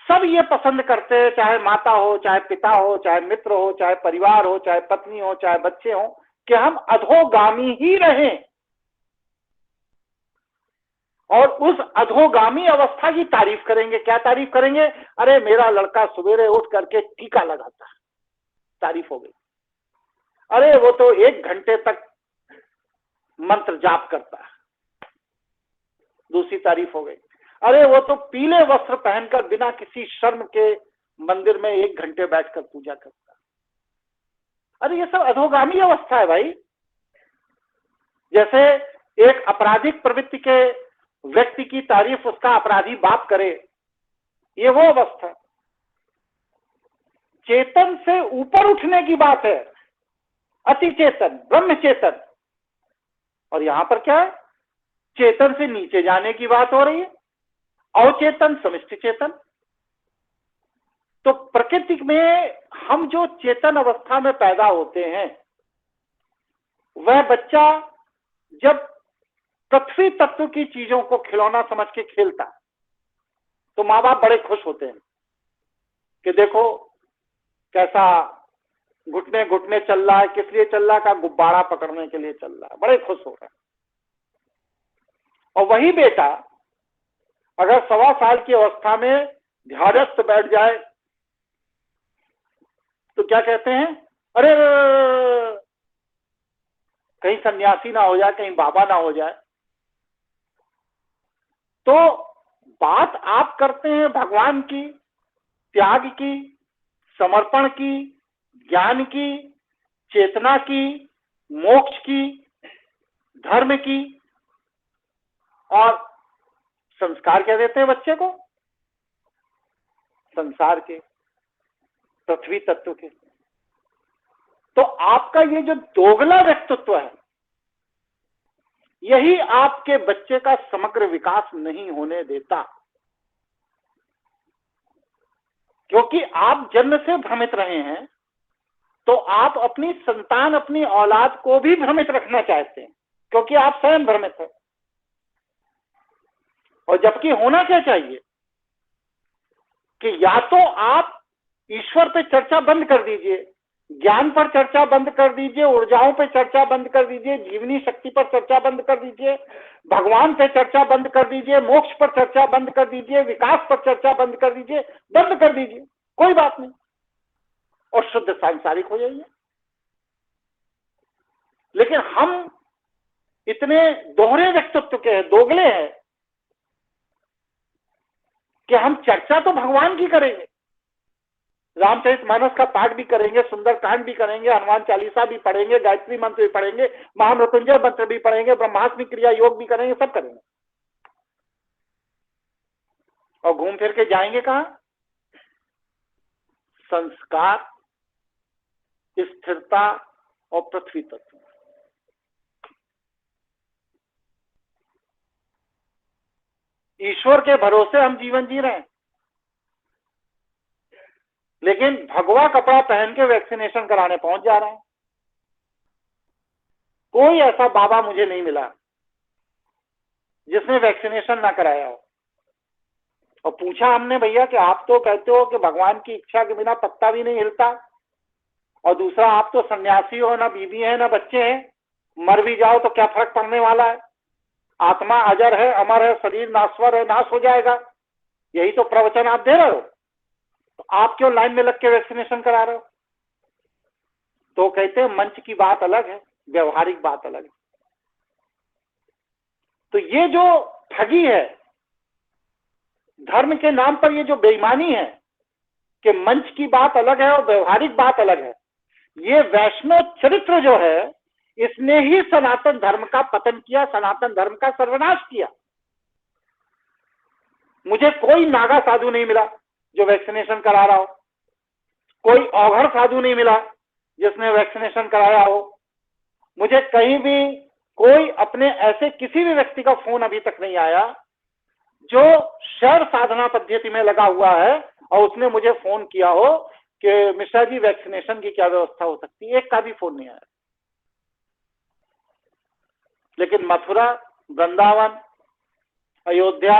A: सब ये पसंद करते हैं, चाहे माता हो, चाहे पिता हो, चाहे मित्र हो, चाहे परिवार हो, चाहे पत्नी हो, चाहे बच्चे हो, कि हम अधोगामी ही रहें और उस अधोगामी अवस्था की तारीफ करेंगे। क्या तारीफ करेंगे? अरे मेरा लड़का सवेरे उठ करके टीका लगाता है, तारीफ हो गई। अरे वो तो 1 घंटे तक मंत्र जाप करता है, दूसरी तारीफ हो गई। अरे वो तो पीले वस्त्र पहनकर बिना किसी शर्म के मंदिर में 1 घंटे बैठकर पूजा करता है। अरे ये सब अधोगामी अवस्था है भाई। जैसे एक आपराधिक प्रवृत्ति के व्यक्ति की तारीफ उसका अपराधी बाप करे, ये वो अवस्था। चेतन से ऊपर उठने की बात है, अति चेतन, ब्रह्म चेतन। और यहां पर क्या है? चेतन से नीचे जाने की बात हो रही है, अवचेतन, समष्टि चेतन। तो प्रकृति में हम जो चेतन अवस्था में पैदा होते हैं, वह बच्चा जब पृथ्वी तत्व की चीजों को खिलौना समझ के खेलता है, तो माँ बाप बड़े खुश होते हैं कि देखो कैसा घुटने घुटने चल रहा है। किस लिए चल रहा है? का गुब्बारा पकड़ने के लिए चल रहा है। बड़े खुश हो रहे हैं। और वही बेटा अगर 1.25 साल की अवस्था में ध्यानस्थ बैठ जाए, तो क्या कहते हैं? अरे कहीं सन्यासी ना हो जाए, कहीं बाबा ना हो जाए। तो बात आप करते हैं भगवान की, त्याग की, समर्पण की, ज्ञान की, चेतना की, मोक्ष की, धर्म की, और संस्कार क्या देते हैं बच्चे को? संसार के, पृथ्वी तत्व के। तो आपका ये जो दोगला व्यक्तित्व है, यही आपके बच्चे का समग्र विकास नहीं होने देता, क्योंकि आप जन्म से भ्रमित रहे हैं, तो आप अपनी संतान, अपनी औलाद को भी भ्रमित रखना चाहते हैं, क्योंकि आप स्वयं भ्रमित हैं। और जबकि होना क्या चाहिए कि या तो आप ईश्वर पे चर्चा बंद कर दीजिए, ज्ञान पर चर्चा बंद कर दीजिए, ऊर्जाओं पे चर्चा बंद कर दीजिए, जीवनी शक्ति पर चर्चा बंद कर दीजिए, भगवान पे चर्चा बंद कर दीजिए, मोक्ष पर चर्चा बंद कर दीजिए, विकास पर चर्चा बंद कर दीजिए, बंद कर दीजिए, कोई बात नहीं, और शुद्ध सांसारिक हो जाइए। लेकिन हम इतने दोहरे व्यक्तित्व के हैं, दोगले हैं, कि हम चर्चा तो भगवान की करेंगे, रामचरितमानस का पाठ भी करेंगे, सुंदरकांड भी करेंगे, हनुमान चालीसा भी पढ़ेंगे, गायत्री मंत्र भी पढ़ेंगे, महामृत्युंजय मंत्र भी पढ़ेंगे, ब्रह्मास्मि क्रिया योग भी करेंगे, सब करेंगे, और घूम फिर के जाएंगे कहां? संस्कार, स्थिरता और पृथ्वी तत्व। ईश्वर के भरोसे हम जीवन जी रहे हैं, लेकिन भगवा कपड़ा पहन के वैक्सीनेशन कराने पहुंच जा रहे हैं। कोई ऐसा बाबा मुझे नहीं मिला जिसने वैक्सीनेशन ना कराया हो। और पूछा हमने, भैया कि आप तो कहते हो कि भगवान की इच्छा के बिना पत्ता भी नहीं हिलता, और दूसरा आप तो सन्यासी हो, ना बीवी है ना बच्चे हैं, मर भी जाओ तो क्या फर्क पड़ने वाला है, आत्मा अजर है, अमर है, शरीर नाश्वर है, नाश हो जाएगा, यही तो प्रवचन आप दे रहे हो, तो आप क्यों लाइन में लग के वैक्सीनेशन करा रहे हो? तो कहते हैं मंच की बात अलग है, व्यवहारिक बात अलग है। तो ये जो ठगी है, धर्म के नाम पर ये जो बेईमानी है कि मंच की बात अलग है और व्यवहारिक बात अलग है, ये वैष्णव चरित्र जो है, इसने ही सनातन धर्म का पतन किया, सनातन धर्म का सर्वनाश किया। मुझे कोई नागा साधु नहीं मिला जो वैक्सीनेशन करा रहा हो, कोई औघड़ साधु नहीं मिला जिसने वैक्सीनेशन कराया हो, मुझे कहीं भी कोई अपने ऐसे किसी भी व्यक्ति का फोन अभी तक नहीं आया जो शर साधना पद्धति में लगा हुआ है और उसने मुझे फोन किया हो कि मिश्रा जी वैक्सीनेशन की क्या व्यवस्था हो सकती है। एक का भी फोन नहीं आया। लेकिन मथुरा, वृंदावन, अयोध्या,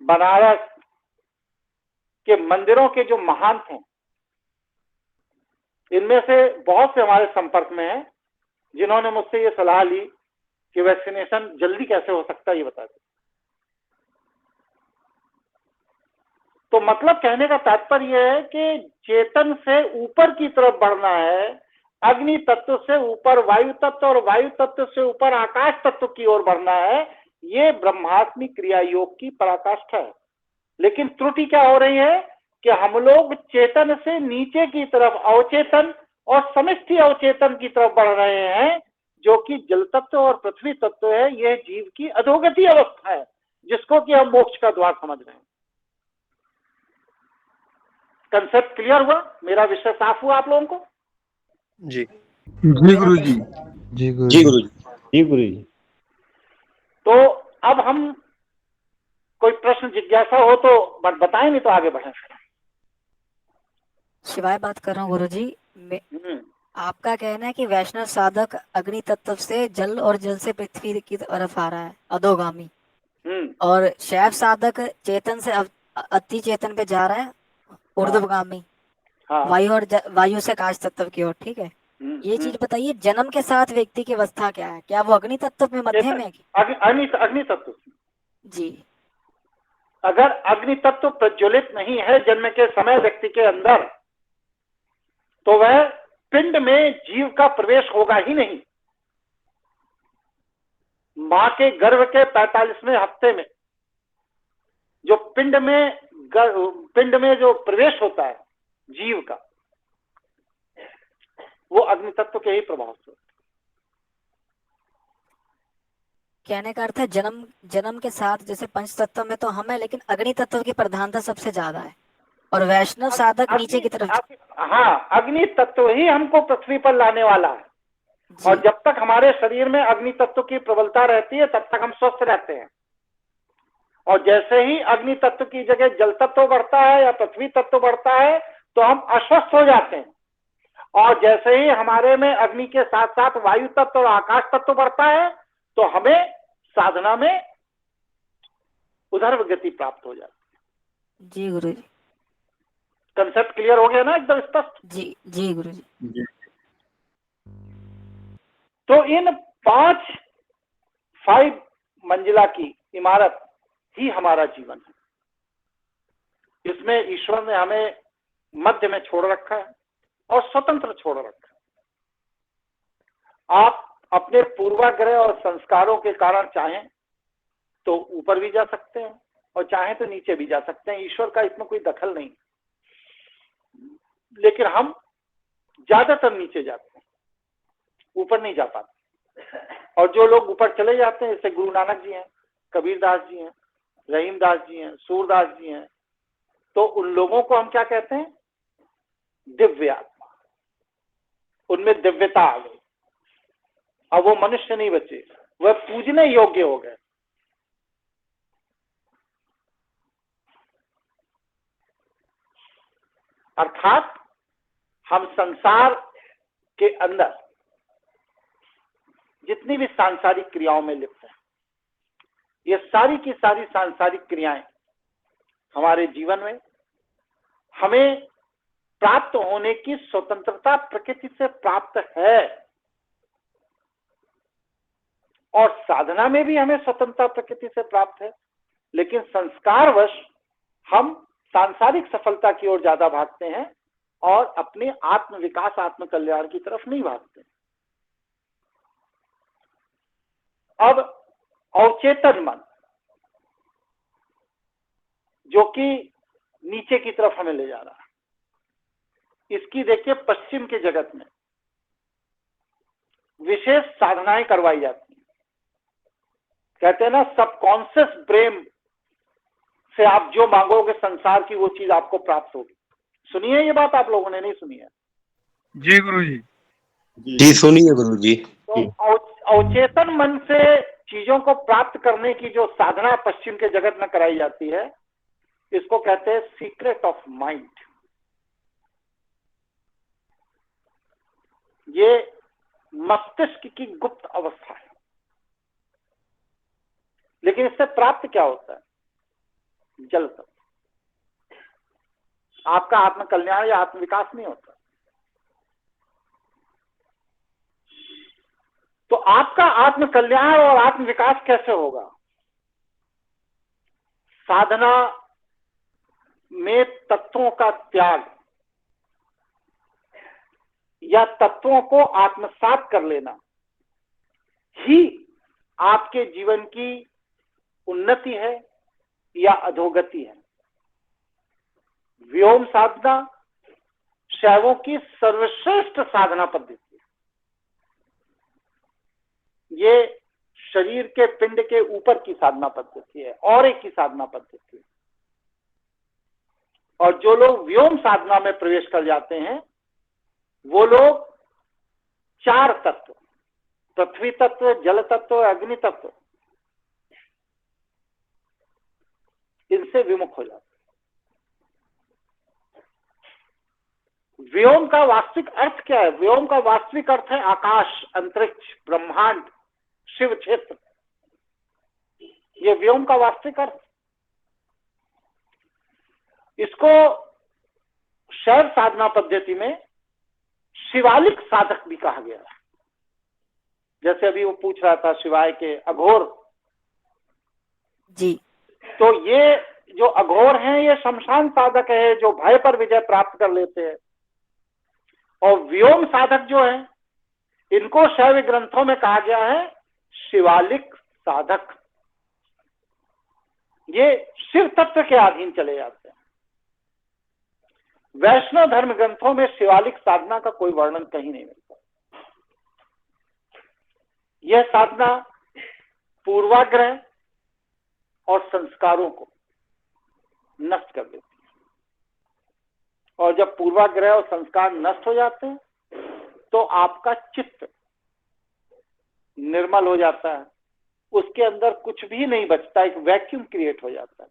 A: बनारस के मंदिरों के जो महान थे, इनमें से बहुत से हमारे संपर्क में हैं जिन्होंने मुझसे ये सलाह ली कि वैक्सीनेशन जल्दी कैसे हो सकता है, ये बता दें। तो मतलब कहने का तात्पर्य है कि चेतन से ऊपर की तरफ बढ़ना है, अग्नि तत्व से ऊपर वायु तत्व और वायु तत्व से ऊपर आकाश तत्व की ओर बढ़ना है। ये ब्रह्मास्मि क्रिया योग की पराकाष्ठा है। लेकिन त्रुटि क्या हो रही है कि हम लोग चेतन से नीचे की तरफ अवचेतन और समष्टि अवचेतन की तरफ बढ़ रहे हैं, जो कि जल तत्व और पृथ्वी तत्व है। यह जीव की अधोगति अवस्था है, जिसको कि हम मोक्ष का द्वार समझ रहे हैं। कंसेप्ट क्लियर हुआ? मेरा विषय साफ हुआ आप लोगों को?
E: जी
D: जी गुरु जी।
B: जी गुरु
F: जी गुरु जी। जी गुरु जी।
A: तो अब हम कोई प्रश्न जिज्ञासा हो तो बताएं, नहीं तो आगे बढ़ें।
C: शिवाय बात कर रहा हूँ गुरुजी। आपका कहना है कि वैष्णव साधक अग्नि तत्व से जल और जल से पृथ्वी की तरफ आ रहा है, अधोगामी, और शैव साधक चेतन से अति चेतन पे जा रहा है, ऊर्ध्वगामी, वायु और वायु से आकाश तत्व की ओर। ठीक है, ये चीज बताइए, जन्म के साथ व्यक्ति की अवस्था क्या है? क्या वो अग्नि तत्व में मध्यम है?
A: अग्नि तत्व
C: जी।
A: अगर अग्नि तत्व प्रज्वलित नहीं है जन्म के समय व्यक्ति के अंदर, तो वह पिंड में जीव का प्रवेश होगा ही नहीं। मां के गर्भ के 45वें हफ्ते में पिंड में जो प्रवेश होता है जीव का, वो अग्नि तत्व के ही प्रभाव से।
C: कहने का अर्थ है जन्म के साथ जैसे पंच तत्व में तो हम है, लेकिन अग्नि तत्व की प्रधानता सबसे ज्यादा है और वैष्णव साधक नीचे की तरफ।
A: हाँ, अग्नि तत्व ही हमको पृथ्वी पर लाने वाला है। और जब तक हमारे शरीर में अग्नि तत्व की प्रबलता रहती है तब तक हम स्वस्थ रहते हैं। और जैसे ही अग्नि तत्व की जगह जल तत्व बढ़ता है या पृथ्वी तत्व बढ़ता है तो हम अस्वस्थ हो जाते हैं। और जैसे ही हमारे में अग्नि के साथ साथ वायु तत्व और आकाश तत्व बढ़ता है तो हमें साधना में उधर गति प्राप्त हो जाती है।
C: जी गुरु जी।
A: कंसेप्ट क्लियर हो गया ना एकदम स्पष्ट?
C: जी जी गुरु जी।
A: तो इन 5 मंजिला की इमारत ही हमारा जीवन है। इसमें ईश्वर ने हमें मध्य में छोड़ रखा है और स्वतंत्र छोड़ रखा है। आप अपने पूर्वाग्रह और संस्कारों के कारण चाहें तो ऊपर भी जा सकते हैं और चाहें तो नीचे भी जा सकते हैं। ईश्वर का इसमें कोई दखल नहीं, लेकिन हम ज्यादातर नीचे जाते हैं, ऊपर नहीं जा पाते। और जो लोग ऊपर चले जाते हैं, जैसे गुरु नानक जी हैं, कबीरदास जी हैं, रहीमदास जी हैं, सूरदास जी हैं, तो उन लोगों को हम क्या कहते हैं? दिव्य आत्मा। उनमें दिव्यता आ गई। अब वो मनुष्य नहीं बचे, वह पूजने योग्य हो गए। अर्थात हम संसार के अंदर जितनी भी सांसारिक क्रियाओं में लिप्त हैं, ये सारी की सारी सांसारिक क्रियाएं हमारे जीवन में हमें प्राप्त होने की स्वतंत्रता प्रकृति से प्राप्त है। और साधना में भी हमें स्वतंत्रता प्रकृति से प्राप्त है, लेकिन संस्कारवश हम सांसारिक सफलता की ओर ज्यादा भागते हैं और अपने आत्म विकास, आत्म कल्याण की तरफ नहीं भागते। अब अवचेतन मन, जो कि नीचे की तरफ हमें ले जा रहा है, इसकी देखिए पश्चिम के जगत में विशेष साधनाएं करवाई जाती हैं। कहते हैं ना, सबकॉन्शियस ब्रेन से आप जो मांगोगे संसार की वो चीज आपको प्राप्त होगी। सुनिए ये बात, आप लोगों ने नहीं सुनी है?
F: जी गुरु जी।
G: जी सुनिए गुरु जी।
A: तो अवचेतन मन से चीजों को प्राप्त करने की जो साधना पश्चिम के जगत में कराई जाती है, इसको कहते हैं सीक्रेट ऑफ माइंड। ये मस्तिष्क की गुप्त अवस्था है। लेकिन इससे प्राप्त क्या होता है? जल तत्व। आपका आत्म कल्याण या आत्म विकास नहीं होता। तो आपका आत्म कल्याण और आत्म विकास कैसे होगा? साधना में तत्वों का त्याग या तत्वों को आत्मसात कर लेना ही आपके जीवन की उन्नति है या अधोगति है। व्योम साधना शैवों की सर्वश्रेष्ठ साधना पद्धति है। ये शरीर के पिंड के ऊपर की साधना पद्धति है, और एक की साधना पद्धति है। और जो लोग व्योम साधना में प्रवेश कर जाते हैं वो लोग 4 तत्व, पृथ्वी तत्व, जल तत्व, अग्नि तत्व, इनसे विमुख हो जाते हैं। व्योम का वास्तविक अर्थ क्या है? व्योम का वास्तविक अर्थ है आकाश, अंतरिक्ष, ब्रह्मांड, शिव क्षेत्र। ये व्योम का वास्तविक अर्थ। इसको शैव साधना पद्धति में शिवालिक साधक भी कहा गया है। जैसे अभी वो पूछ रहा था शिवाय के अघोर
C: जी।
A: तो ये जो अघोर हैं ये शमशान साधक है, जो भय पर विजय प्राप्त कर लेते हैं। और व्योम साधक जो है, इनको शैव ग्रंथों में कहा गया है शिवालिक साधक। ये शिव तत्व के अधीन चले जाते हैं। वैष्णव धर्म ग्रंथों में शिवालिक साधना का कोई वर्णन कहीं नहीं मिलता। यह साधना पूर्वाग्रह और संस्कारों को नष्ट कर देती है, और जब पूर्वाग्रह और संस्कार नष्ट हो जाते हैं तो आपका चित्त निर्मल हो जाता है, उसके अंदर कुछ भी नहीं बचता, एक वैक्यूम क्रिएट हो जाता है।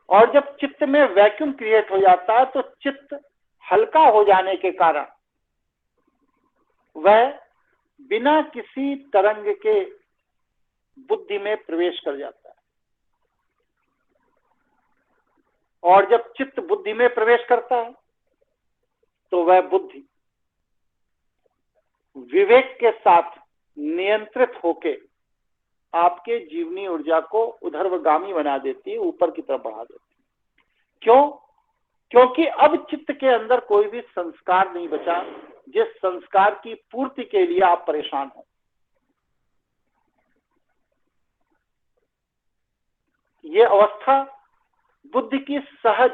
A: और जब चित्त में वैक्यूम क्रिएट हो जाता है तो चित्त हल्का हो जाने के कारण वह बिना किसी तरंग के बुद्धि में प्रवेश कर जाता है। और जब चित्त बुद्धि में प्रवेश करता है तो वह बुद्धि विवेक के साथ नियंत्रित होके आपके जीवनी ऊर्जा को ऊर्ध्वगामी बना देती है, ऊपर की तरफ बढ़ा देती है। क्यों? क्योंकि अब चित्त के अंदर कोई भी संस्कार नहीं बचा जिस संस्कार की पूर्ति के लिए आप परेशान हो। ये अवस्था बुद्धि की सहज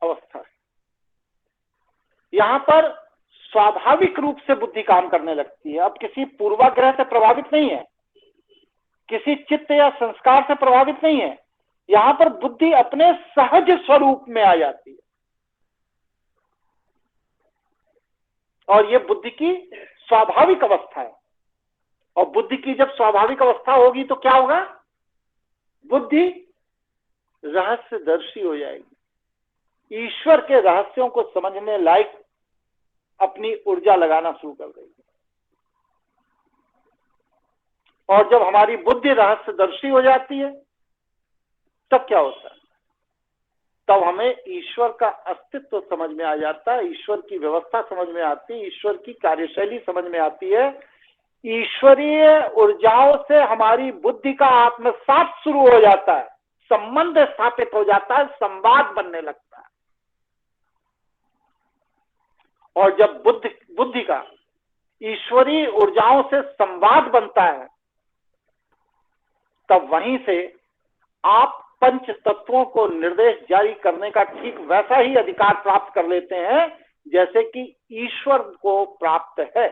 A: अवस्था है। यहां पर स्वाभाविक रूप से बुद्धि काम करने लगती है, अब किसी पूर्वाग्रह से प्रभावित नहीं है, किसी चित्त या संस्कार से प्रभावित नहीं है। यहां पर बुद्धि अपने सहज स्वरूप में आ जाती है, और यह बुद्धि की स्वाभाविक अवस्था है। और बुद्धि की जब स्वाभाविक अवस्था होगी तो क्या होगा? बुद्धि रहस्यदर्शी हो जाएगी, ईश्वर के रहस्यों को समझने लायक अपनी ऊर्जा लगाना शुरू कर देगी। और जब हमारी बुद्धि रहस्यदर्शी हो जाती है तब क्या होता है? तब हमें ईश्वर का अस्तित्व समझ में आ जाता है, ईश्वर की व्यवस्था समझ में आती है, ईश्वर की कार्यशैली समझ में आती है। ईश्वरीय ऊर्जाओं से हमारी बुद्धि का आत्मसात शुरू हो जाता है, संबंध स्थापित हो जाता है, संवाद बनने लगता है। और जब बुद्धि का ईश्वरीय ऊर्जाओं से संवाद बनता है तब वहीं से आप पंच तत्वों को निर्देश जारी करने का ठीक वैसा ही अधिकार प्राप्त कर लेते हैं जैसे कि ईश्वर को प्राप्त है।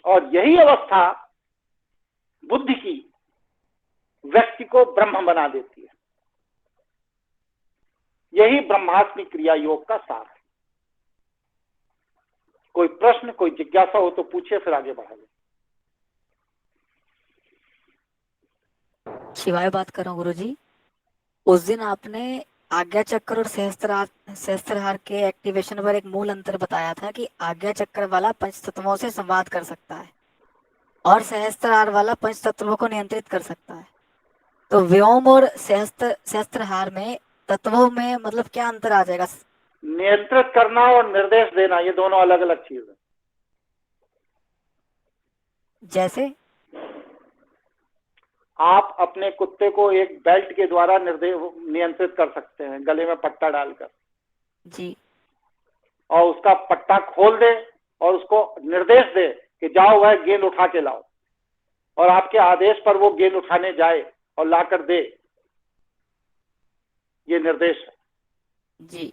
A: और यही अवस्था बुद्धि की व्यक्ति को ब्रह्म बना देती है। यही ब्रह्मास्मि क्रिया योग का सार है। कोई प्रश्न, कोई जिज्ञासा हो तो पूछिए, फिर आगे बढ़ाइए।
C: शिवाय बात कर रहा हूँ गुरुजी। उस दिन आपने आज्ञा चक्र और सहस्त्रहार के एक्टिवेशन पर एक मूल अंतर बताया था कि आज्ञा चक्र वाला पंच तत्वों से संवाद कर सकता है और सहस्त्रहार वाला पंच तत्वों को नियंत्रित कर सकता है। तो व्योम और सहस्त्रहार में तत्वों में मतलब क्या अंतर आ जाएगा?
A: नियंत्रित करना और निर्देश देना ये दोनों अलग अलग चीज है।
C: जैसे
A: आप अपने कुत्ते को एक बेल्ट के द्वारा नियंत्रित कर सकते हैं, गले में पट्टा डालकर
C: जी,
A: और उसका पट्टा खोल दे और उसको निर्देश दे कि जाओ वह गेंद उठा के लाओ, और आपके आदेश पर वो गेंद उठाने जाए और लाकर दे। ये निर्देश है
C: जी।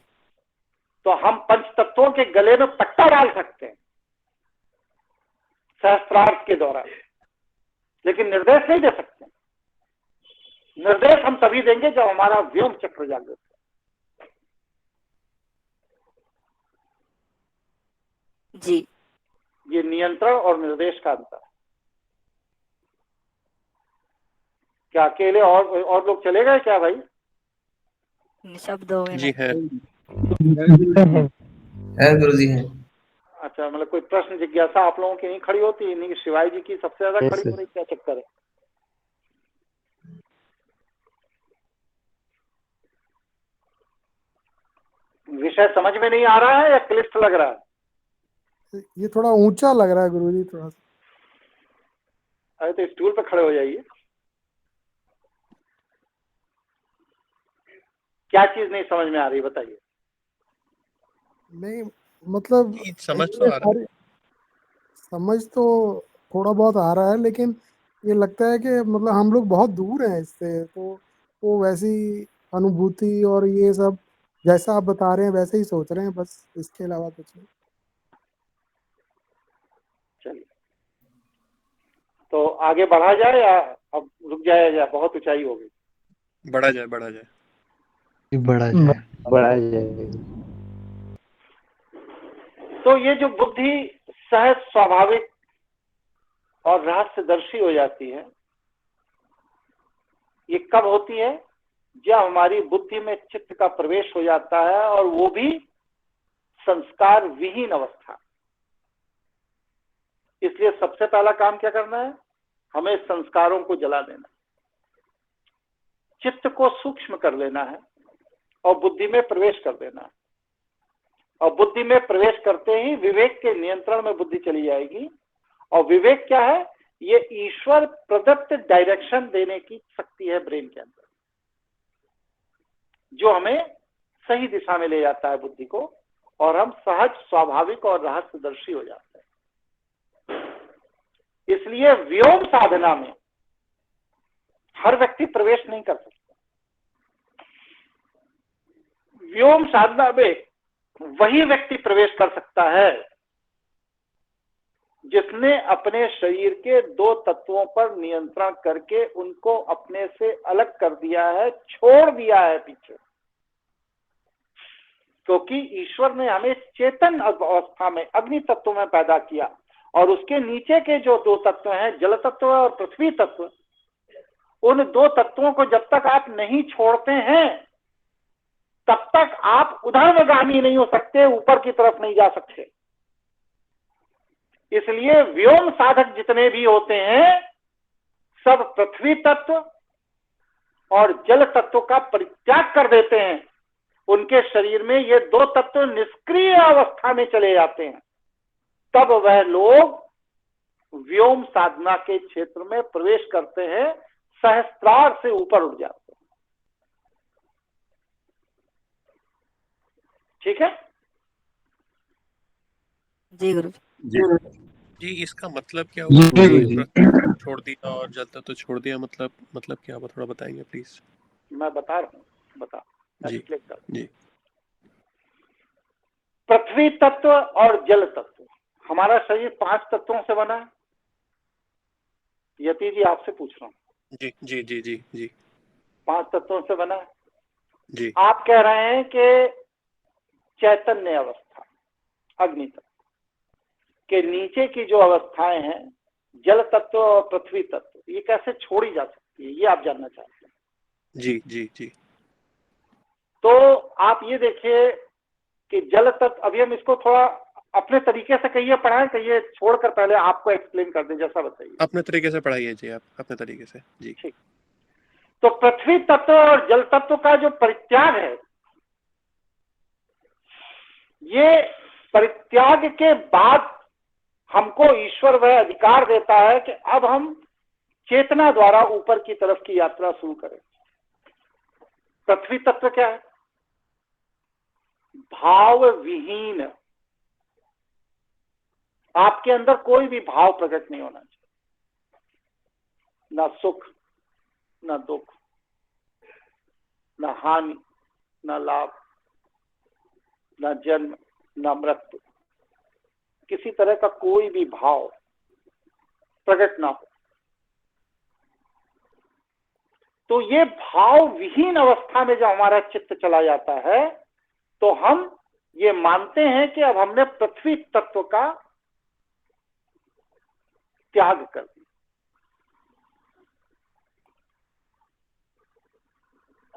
A: तो हम पंच तत्वों के गले में पट्टा डाल सकते हैं सहस्त्रार्थ के द्वारा, लेकिन निर्देश नहीं दे सकते। निर्देश हम तभी देंगे जब हमारा व्योम चक्र जागृत है।
C: जी,
A: ये नियंत्रण और निर्देश का अंतर है। क्या अकेले और लोग चले गए क्या भाई?
C: निशब्द हो गए।
E: जी है
G: गुरुजी है।
A: अच्छा, मतलब कोई प्रश्न जिज्ञासा आप लोगों की नहीं खड़ी होती? नहीं, शिवाय जी की सबसे ज्यादा खड़ी हो रही, क्या चक्कर है? विषय समझ में नहीं आ रहा है या क्लिष्ट लग रहा है?
F: ये थोड़ा ऊंचा लग रहा है गुरुजी, थोड़ा सा।
A: अरे तो स्टूल पे खड़े हो जाइए। क्या चीज नहीं समझ में आ रही बताइए।
F: नहीं मतलब
E: समझ तो आ रहा है।
F: समझ तो थोड़ा बहुत आ रहा है, लेकिन ये लगता है कि मतलब हम लोग बहुत दूर हैं इससे। तो वो वैसी अनुभूति और ये सब जैसा आप बता रहे हैं वैसे ही सोच रहे हैं, बस इसके अलावा कुछ नहीं।
A: चलिए, तो आगे बढ़ा जाए या अब रुक जाए, या बहुत ऊंचाई हो गई?
E: बढ़ा जाए, बढ़ा जाए।
B: बढ़ा जाए।
D: बढ़ा जाए।
A: तो ये जो बुद्धि सहज, स्वाभाविक और रहस्यदर्शी हो जाती है, ये कब होती है? जब हमारी बुद्धि में चित्त का प्रवेश हो जाता है, और वो भी संस्कार विहीन अवस्था। इसलिए सबसे पहला काम क्या करना है? हमें संस्कारों को जला देना, चित्त को सूक्ष्म कर लेना है और बुद्धि में प्रवेश कर देना है। और बुद्धि में प्रवेश करते ही विवेक के नियंत्रण में बुद्धि चली जाएगी। और विवेक क्या है? ये ईश्वर प्रदत्त डायरेक्शन देने की शक्ति है ब्रेन के अंदर, जो हमें सही दिशा में ले जाता है बुद्धि को, और हम सहज, स्वाभाविक और रहस्यदर्शी हो जाते हैं। इसलिए व्योम साधना में हर व्यक्ति प्रवेश नहीं कर सकता। व्योम साधना में वही व्यक्ति प्रवेश कर सकता है जिसने अपने शरीर के 2 तत्वों पर नियंत्रण करके उनको अपने से अलग कर दिया है, छोड़ दिया है पीछे। क्योंकि ईश्वर ने हमें चेतन अवस्था में अग्नि तत्व में पैदा किया, और उसके नीचे के जो 2 तत्व हैं, जल तत्व और पृथ्वी तत्व, उन 2 तत्वों को जब तक आप नहीं छोड़ते हैं तब तक आप ऊर्ध्वगामी नहीं हो सकते, ऊपर की तरफ नहीं जा सकते। इसलिए व्योम साधक जितने भी होते हैं सब पृथ्वी तत्व और जल तत्व का परित्याग कर देते हैं। उनके शरीर में ये 2 तत्व निष्क्रिय अवस्था में चले जाते हैं। तब वह लोग व्योम साधना के क्षेत्र में प्रवेश करते हैं, सहस्त्रार से ऊपर उठ जाते हैं। ठीक है
C: जी गुरु
D: जी
E: जी, इसका मतलब क्या हुआ
B: जी
E: कि
B: जी।
E: पृथ्वी छोड़ दिया और जल तत्व छोड़ दिया? मतलब क्या हुआ, थोड़ा बताएंगे प्लीज?
A: मैं बता रहा हूँ, बता
E: जी
A: एक्सप्लेन कर।
E: जी
A: पृथ्वी तत्व और जल तत्व, हमारा शरीर 5 तत्वों से बना है। यति जी आपसे पूछ रहा हूँ,
E: जी जी जी जी जी
A: 5 तत्वों से बना है।
E: जी
A: आप कह रहे हैं कि चैतन्य अवस्था, अग्नि तत्व के नीचे की जो अवस्थाएं हैं, जल तत्व और पृथ्वी तत्व, ये कैसे छोड़ी जा सकती है, ये आप जानना चाहते हैं।
E: जी जी जी
A: तो आप ये देखिए कि जल तत्व, अभी हम इसको थोड़ा अपने तरीके से कहिए, पढ़ाएं, कहिए, छोड़कर पहले आपको एक्सप्लेन कर दें, जैसा बताइए।
E: अपने तरीके से पढ़ाइए जी, आप अपने तरीके से। जी
A: ठीक। तो पृथ्वी तत्व और जल तत्व का जो परित्याग है, ये परित्याग के बाद हमको ईश्वर वह अधिकार देता है कि अब हम चेतना द्वारा ऊपर की तरफ की यात्रा शुरू करें। पृथ्वी तत्व क्या है? भाव विहीन। आपके अंदर कोई भी भाव प्रकट नहीं होना चाहिए, ना सुख, ना दुख, ना हानि, ना लाभ, ना जन्म, ना मृत्यु, किसी तरह का कोई भी भाव प्रकट ना हो। तो ये भाव विहीन अवस्था में जब हमारा चित्त चला जाता है तो हम ये मानते हैं कि अब हमने पृथ्वी तत्व का त्याग कर दिया।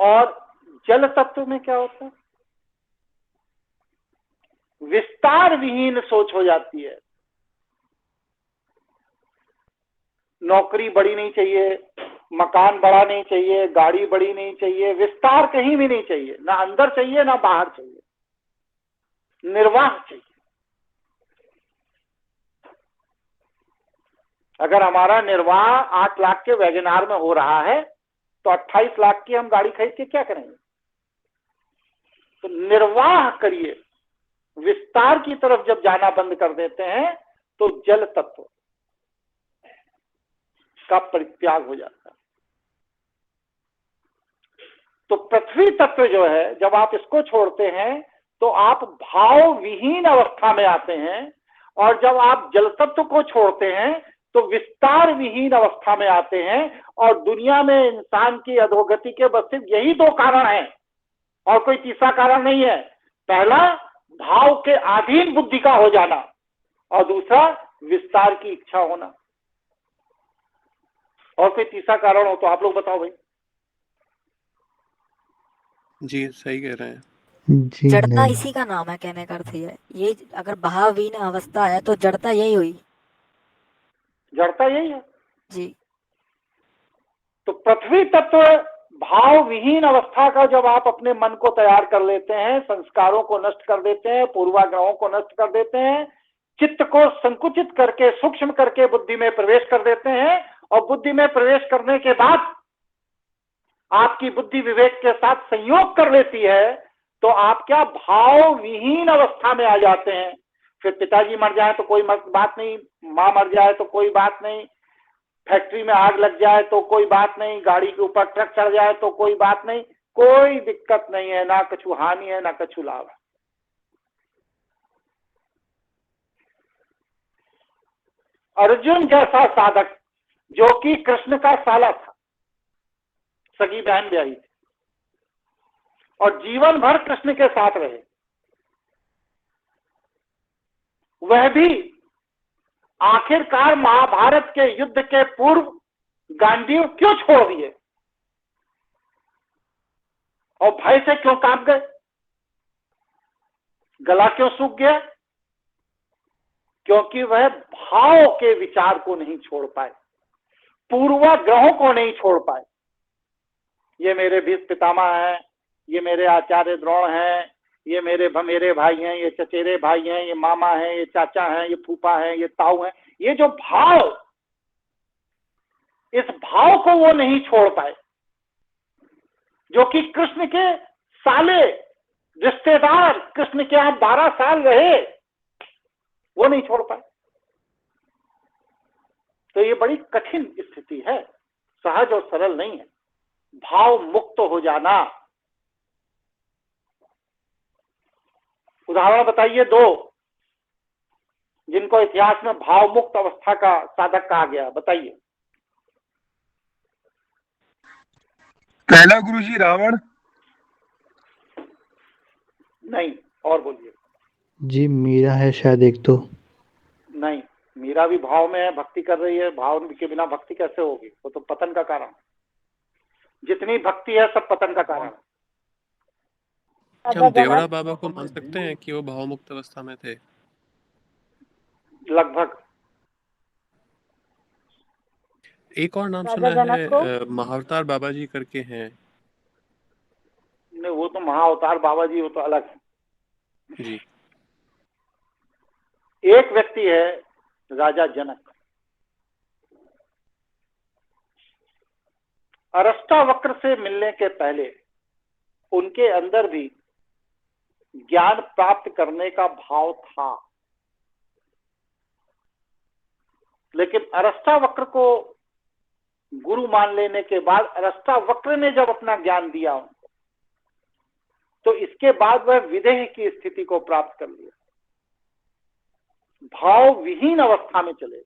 A: और जल तत्व में क्या होता है? विस्तार विहीन सोच हो जाती है। नौकरी बड़ी नहीं चाहिए, मकान बड़ा नहीं चाहिए, गाड़ी बड़ी नहीं चाहिए, विस्तार कहीं भी नहीं चाहिए, ना अंदर चाहिए ना बाहर चाहिए, निर्वाह चाहिए। अगर हमारा निर्वाह 8 लाख के वैगनार में हो रहा है तो 28 लाख की हम गाड़ी खरीद के क्या करेंगे? तो निर्वाह करिए। विस्तार की तरफ जब जाना बंद कर देते हैं तो जल तत्व, का परित्याग हो जाता है। तो पृथ्वी तत्व जो है, जब आप इसको छोड़ते हैं तो आप भाव विहीन अवस्था में आते हैं, और जब आप जल तत्व को छोड़ते हैं तो विस्तार विहीन अवस्था में आते हैं। और दुनिया में इंसान की अधोगति के बस सिर्फ यही दो कारण हैं, और कोई तीसरा कारण नहीं है। पहला, भाव के अधीन बुद्धि का हो जाना, और दूसरा, विस्तार की इच्छा होना। और कोई तीसरा कारण हो तो आप लोग बताओ भाई।
E: जी सही कह रहे हैं।
B: जी
C: जड़ता
B: नहीं।
C: इसी का नाम है, कहने का अर्थ ये है। ये अगर भावहीन अवस्था है तो जड़ता यही हुई।
A: जड़ता यही है।
C: जी।
A: तो पृथ्वी तत्व भाव विहीन अवस्था का जब आप अपने मन को तैयार कर लेते हैं, संस्कारों को नष्ट कर देते हैं, पूर्वाग्रहों को नष्ट कर देते हैं, चित्त को संकुचित करके सूक्ष्म करके बुद्धि में प्रवेश कर देते हैं, और बुद्धि में प्रवेश करने के बाद आपकी बुद्धि विवेक के साथ संयोग कर लेती है, तो आप क्या भाव विहीन अवस्था में आ जाते हैं। फिर पिताजी मर जाए तो कोई बात नहीं, माँ मर जाए तो कोई बात नहीं, फैक्ट्री में आग लग जाए तो कोई बात नहीं, गाड़ी के ऊपर ट्रक चढ़ जाए तो कोई बात नहीं, कोई दिक्कत नहीं है, ना कछु हानि है ना कछु लाभ है। अर्जुन जैसा साधक जो कि कृष्ण का साला था, सगी बहन ब्याही थी, और जीवन भर कृष्ण के साथ रहे, वह भी आखिरकार महाभारत के युद्ध के पूर्व गांडीव क्यों छोड़ दिए और भय से क्यों कांप गए, गला क्यों सूख गया? क्योंकि वह भाव के विचार को नहीं छोड़ पाए, पूर्वाग्रहों को नहीं छोड़ पाए। ये मेरे भीष्म पितामह हैं, ये मेरे आचार्य द्रोण हैं, ये मेरे भाई हैं, ये चचेरे भाई हैं, ये मामा हैं, ये चाचा हैं, ये फूफा हैं, ये ताऊ हैं। ये जो भाव, इस भाव को वो नहीं छोड़ पाए, जो कि कृष्ण के साले रिश्तेदार, कृष्ण के यहाँ 12 साल रहे, वो नहीं छोड़ पाए। तो ये बड़ी कठिन स्थिति है, सहज और सरल नहीं है। भाव मुक्त हो जाना। उदाहरण बताइए दो जिनको इतिहास में भाव मुक्त अवस्था का साधक कहा गया, बताइए।
H: पहला गुरुजी रावण।
A: नहीं, और बोलिए।
B: जी मीरा है शायद एक तो।
A: नहीं, मीरा भी भाव में है, भक्ति कर रही है। भाव के बिना भक्ति कैसे होगी? वो तो पतन का कारण। जितनी भक्ति है सब पतन का कारण है।
E: हम देवड़ा बाबा को मान सकते हैं कि वो भाव मुक्त अवस्था में थे?
A: लगभग।
E: एक और नाम सुना है महाअवतार बाबा जी करके हैं।
A: नहीं, वो तो महाअवतार बाबा जी, वो तो अलग है
E: जी।
A: एक व्यक्ति है राजा जनक। अरष्टावक्र से मिलने के पहले उनके अंदर भी ज्ञान प्राप्त करने का भाव था, लेकिन अरष्टावक्र को गुरु मान लेने के बाद अरष्टावक्र ने जब अपना ज्ञान दिया उनको, तो इसके बाद वह विदेह की स्थिति को प्राप्त कर लिया, भाव विहीन अवस्था में चले।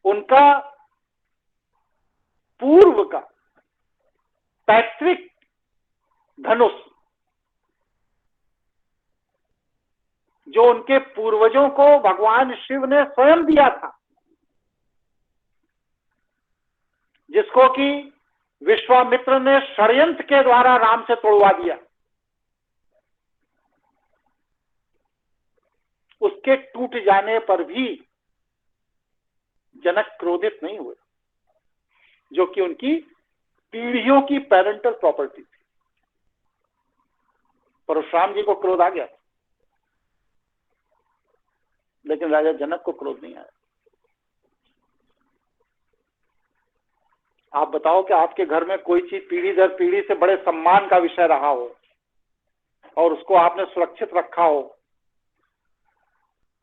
A: उनका पूर्व का पैतृक धनुष, जो उनके पूर्वजों को भगवान शिव ने स्वयं दिया था, जिसको कि विश्वामित्र ने षड्यंत्र के द्वारा राम से तोड़वा दिया, उसके टूट जाने पर भी जनक क्रोधित नहीं हुए, जो कि उनकी पीढ़ियों की पेरेंटल प्रॉपर्टी थी। परशुराम जी को क्रोध आ गया, लेकिन राजा जनक को क्रोध नहीं आया। आप बताओ कि आपके घर में कोई चीज पीढ़ी दर पीढ़ी से बड़े सम्मान का विषय रहा हो और उसको आपने सुरक्षित रखा हो,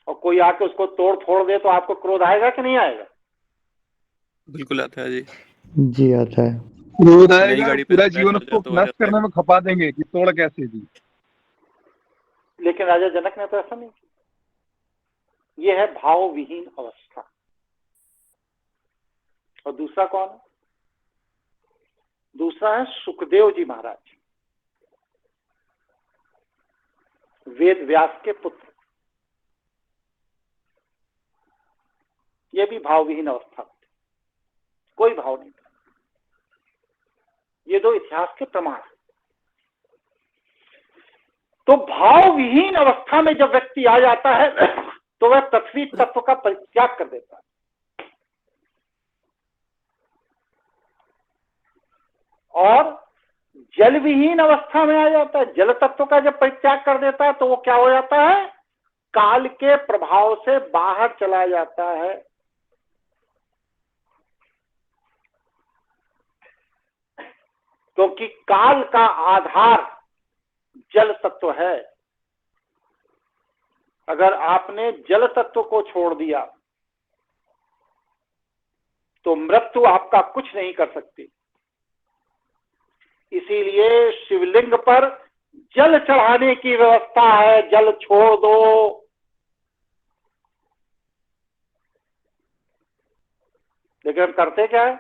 A: और कोई आके उसको तोड़ फोड़ दे तो आपको क्रोध आएगा कि नहीं आएगा?
E: बिल्कुल आता है जी।
B: जी आता है।
H: क्रोध
E: नई
H: आएगा,
E: गाड़ी पे
H: पूरा
E: स्क्रैच
H: जीवन
E: हो
H: उसको
E: जाए तो आ
H: नष्ट
E: जाता है।
H: करने में खपा देंगे कि तोड़ कैसे दी।
A: लेकिन राजा जनक ने तो ऐसा नहीं किया। यह है भाव विहीन अवस्था। और दूसरा कौन है? दूसरा है सुखदेव जी महाराज, वेद व्यास के पुत्र। यह भी भावविहीन अवस्था, कोई भाव नहीं था। ये दो इतिहास के प्रमाण हैं। तो भावविहीन अवस्था में जब व्यक्ति आ जाता है तो वह पृथ्वी तत्व का परित्याग कर देता है। और जल विहीन अवस्था में आ जाता है। जल तत्व का जब परित्याग कर देता है तो वो क्या हो जाता है? काल के प्रभाव से बाहर चला जाता है। क्योंकि काल का आधार जल तत्व है। अगर आपने जल तत्व को छोड़ दिया तो मृत्यु आपका कुछ नहीं कर सकती। इसीलिए शिवलिंग पर जल चढ़ाने की व्यवस्था है। जल छोड़ दो। लेकिन हम करते क्या है?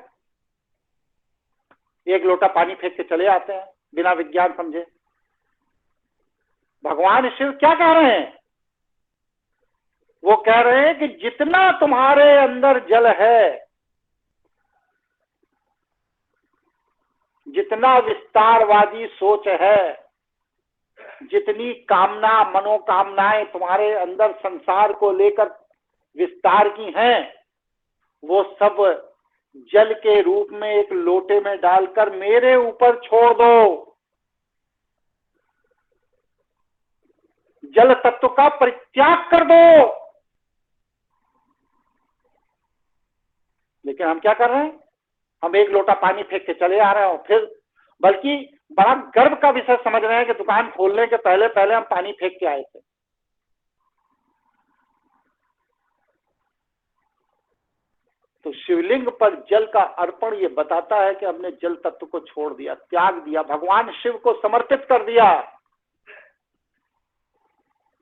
A: एक लोटा पानी फेंक के चले आते हैं बिना विज्ञान समझे। भगवान शिव क्या कह रहे हैं? वो कह रहे हैं कि जितना तुम्हारे अंदर जल है, जितना विस्तारवादी सोच है, जितनी कामना मनोकामनाएं तुम्हारे अंदर संसार को लेकर विस्तार की हैं, वो सब जल के रूप में एक लोटे में डालकर मेरे ऊपर छोड़ दो। जल तत्व का परित्याग कर दो। लेकिन हम क्या कर रहे हैं? हम एक लोटा पानी फेंक के चले आ रहे हो। फिर बल्कि बड़ा गर्व का विषय समझ रहे हैं कि दुकान खोलने के पहले पहले हम पानी फेंक के आए थे। तो शिवलिंग पर जल का अर्पण ये बताता है कि हमने जल तत्व को छोड़ दिया, त्याग दिया, भगवान शिव को समर्पित कर दिया।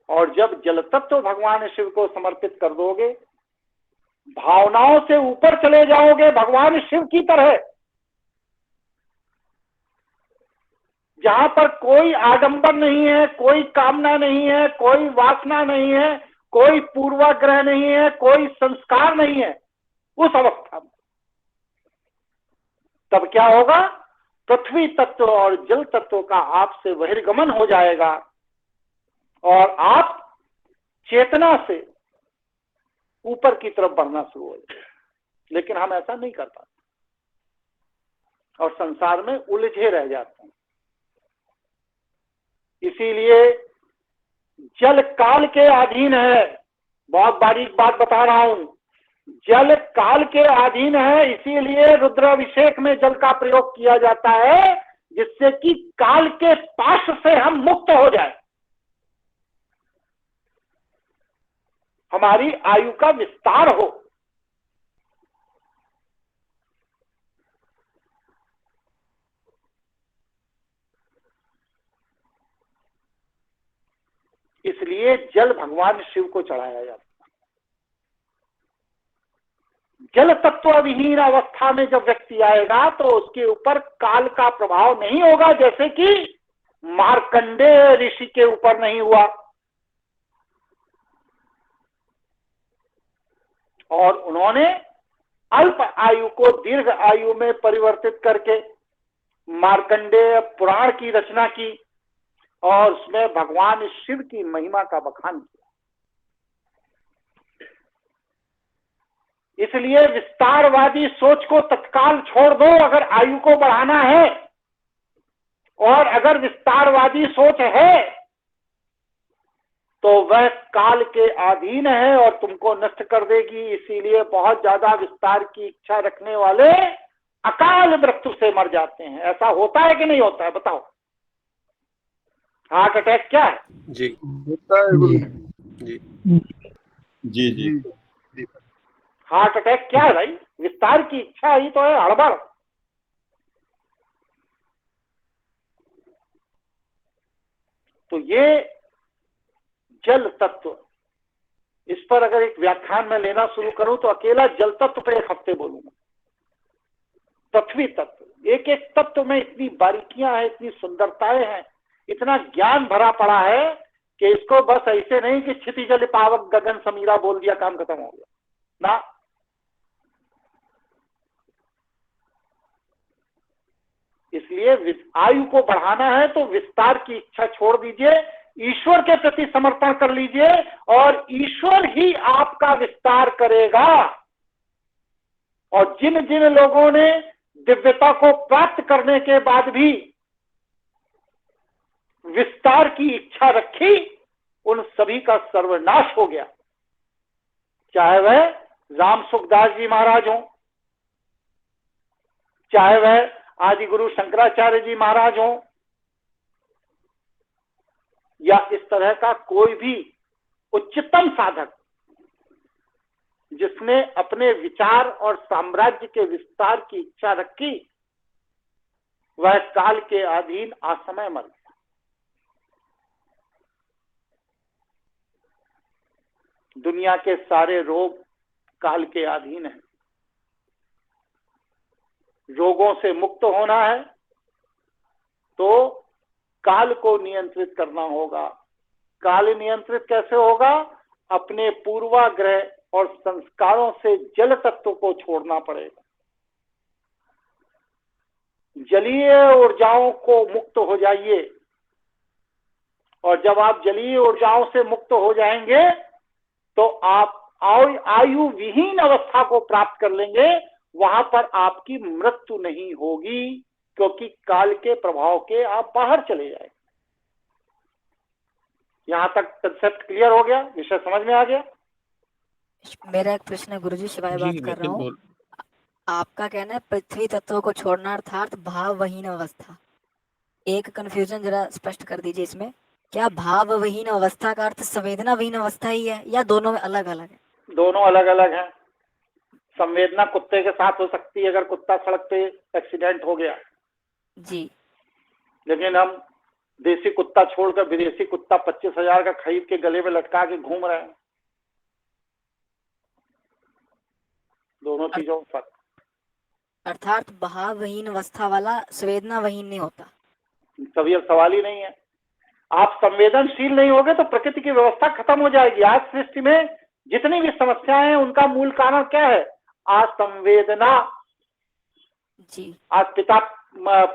A: और जब जल तत्व भगवान शिव को समर्पित कर दोगे, भावनाओं से ऊपर चले जाओगे भगवान शिव की तरह, जहां पर कोई आडंबर नहीं है, कोई कामना नहीं है, कोई वासना नहीं है, कोई पूर्वाग्रह नहीं है, कोई संस्कार नहीं है। उस अवस्था में तब क्या होगा? पृथ्वी तत्व और जल तत्व का आपसे बहिर्गमन हो जाएगा और आप चेतना से ऊपर की तरफ बढ़ना शुरू हो जाएगा। लेकिन हम ऐसा नहीं कर पाते और संसार में उलझे रह जाते हैं। इसीलिए जल काल के अधीन है। बहुत बारीक बात बता रहा हूं। जल काल के अधीन है, इसीलिए रुद्राभिषेक में जल का प्रयोग किया जाता है, जिससे कि काल के पाश से हम मुक्त हो जाए, हमारी आयु का विस्तार हो। इसलिए जल भगवान शिव को चढ़ाया जाता है। जल तत्व विहीन अवस्था में जब व्यक्ति आएगा तो उसके ऊपर काल का प्रभाव नहीं होगा, जैसे कि मार्कंडेय ऋषि के ऊपर नहीं हुआ। और उन्होंने अल्प आयु को दीर्घ आयु में परिवर्तित करके मार्कंडेय पुराण की रचना की और उसमें भगवान शिव की महिमा का बखान किया। इसलिए विस्तारवादी सोच को तत्काल छोड़ दो अगर आयु को बढ़ाना है, और अगर विस्तारवादी सोच है तो वह काल के अधीन है और तुमको नष्ट कर देगी। इसीलिए बहुत ज्यादा विस्तार की इच्छा रखने वाले अकाल मृत्यु से मर जाते हैं। ऐसा होता है कि नहीं होता है? बताओ। हार्ट अटैक क्या है?
E: जी
H: होता है गुरु।
E: जी
I: जी जी
H: जी दीपक
A: हार्ट अटैक क्या है भाई? विस्तार की इच्छा ही तो है हड़बड़। तो ये जल तत्व, इस पर अगर एक व्याख्यान में लेना शुरू करूं तो अकेला जल तत्व पर 1 हफ्ते बोलूंगा। पृथ्वी तत्व, एक एक तत्व में इतनी बारीकियां हैं, इतनी सुंदरताएं हैं, इतना ज्ञान भरा पड़ा है कि इसको बस ऐसे नहीं कि क्षितिजल पावक गगन समीरा बोल दिया काम खत्म हो गया ना। इसलिए आयु को बढ़ाना है तो विस्तार की इच्छा छोड़ दीजिए, ईश्वर के प्रति समर्पण कर लीजिए और ईश्वर ही आपका विस्तार करेगा। और जिन जिन लोगों ने दिव्यता को प्राप्त करने के बाद भी विस्तार की इच्छा रखी, उन सभी का सर्वनाश हो गया। चाहे वह राम सुखदास जी महाराज हों, चाहे वह आदि गुरु शंकराचार्य जी महाराज हों, या इस तरह का कोई भी उच्चतम साधक जिसने अपने विचार और साम्राज्य के विस्तार की इच्छा रखी, वह काल के अधीन असमय मर गया। दुनिया के सारे रोग काल के अधीन हैं। रोगों से मुक्त होना है तो काल को नियंत्रित करना होगा। काल नियंत्रित कैसे होगा? अपने पूर्वाग्रह और संस्कारों से जल तत्व को छोड़ना पड़ेगा। जलीय ऊर्जाओं को मुक्त हो जाइए, और जब आप जलीय ऊर्जाओं से मुक्त हो जाएंगे तो आप आयु विहीन अवस्था को प्राप्त कर लेंगे। वहां पर आपकी मृत्यु नहीं होगी, क्योंकि काल के प्रभाव के आप बाहर चले जाएंगे। यहां तक कंसेप्ट क्लियर हो गया? विषय समझ में आ गया?
C: मेरा एक प्रश्न है गुरुजी, शिवाय बात कर रहा हूँ। आपका कहना है पृथ्वी तत्वों को छोड़ना अर्थात भावहीन अवस्था। एक कंफ्यूजन जरा स्पष्ट कर दीजिए इसमें, क्या भावहीन अवस्था का अर्थ संवेदनाहीन अवस्था ही है या दोनों में अलग अलग है?
A: दोनों अलग अलग हैं। संवेदना कुत्ते के साथ हो सकती है अगर कुत्ता सड़क पे एक्सीडेंट हो गया
C: जी,
A: लेकिन हम देसी कुत्ता छोड़कर विदेशी कुत्ता 25,000 का खरीद के गले में लटका के घूम रहे हैं। दोनों चीजों में फर्क।
C: अर्थात भावहीन अवस्था वाला संवेदनाहीन नहीं होता।
A: तभी अब सवाल ही नहीं है। आप संवेदनशील नहीं होगे तो प्रकृति की व्यवस्था खत्म हो जाएगी। आज सृष्टि में जितनी भी समस्याएं हैं उनका मूल कारण क्या है? असंवेदना
C: जी।
A: आज पिता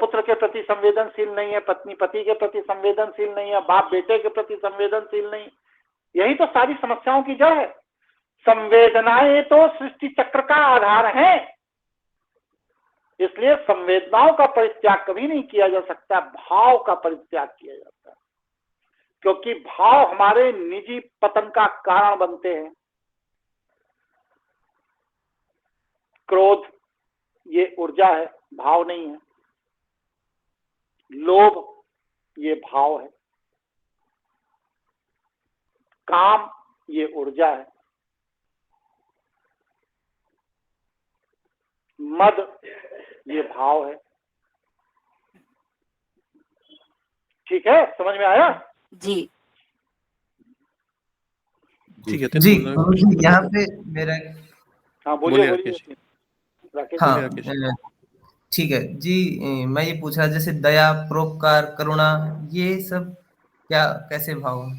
A: पुत्र के प्रति संवेदनशील नहीं है, पत्नी पति के प्रति संवेदनशील नहीं है, बाप बेटे के प्रति संवेदनशील नहीं। यही तो सारी समस्याओं की जड़ है। संवेदनाएं तो सृष्टि चक्र का आधार है, इसलिए संवेदनाओं का परित्याग कभी नहीं किया जा सकता, भाव का परित्याग किया जाता है, क्योंकि भाव हमारे निजी पतन का कारण बनते हैं। क्रोध ये ऊर्जा है, भाव नहीं है। लोभ ये भाव है। काम ये ऊर्जा है। मद ये भाव है। ठीक है, समझ में आया?
C: जी
E: ठीक है
J: जी गुरुजी, यहाँ पे मेरा
A: हाँ
E: बोलिए
A: बोलिए
E: राकेश।
A: बोलिए राकेश।
J: हाँ
E: बोलिए राकेश।
J: ठीक है जी। मैं ये पूछ रहा जैसे दया, परोपकार, करुणा, ये सब क्या कैसे भाव है?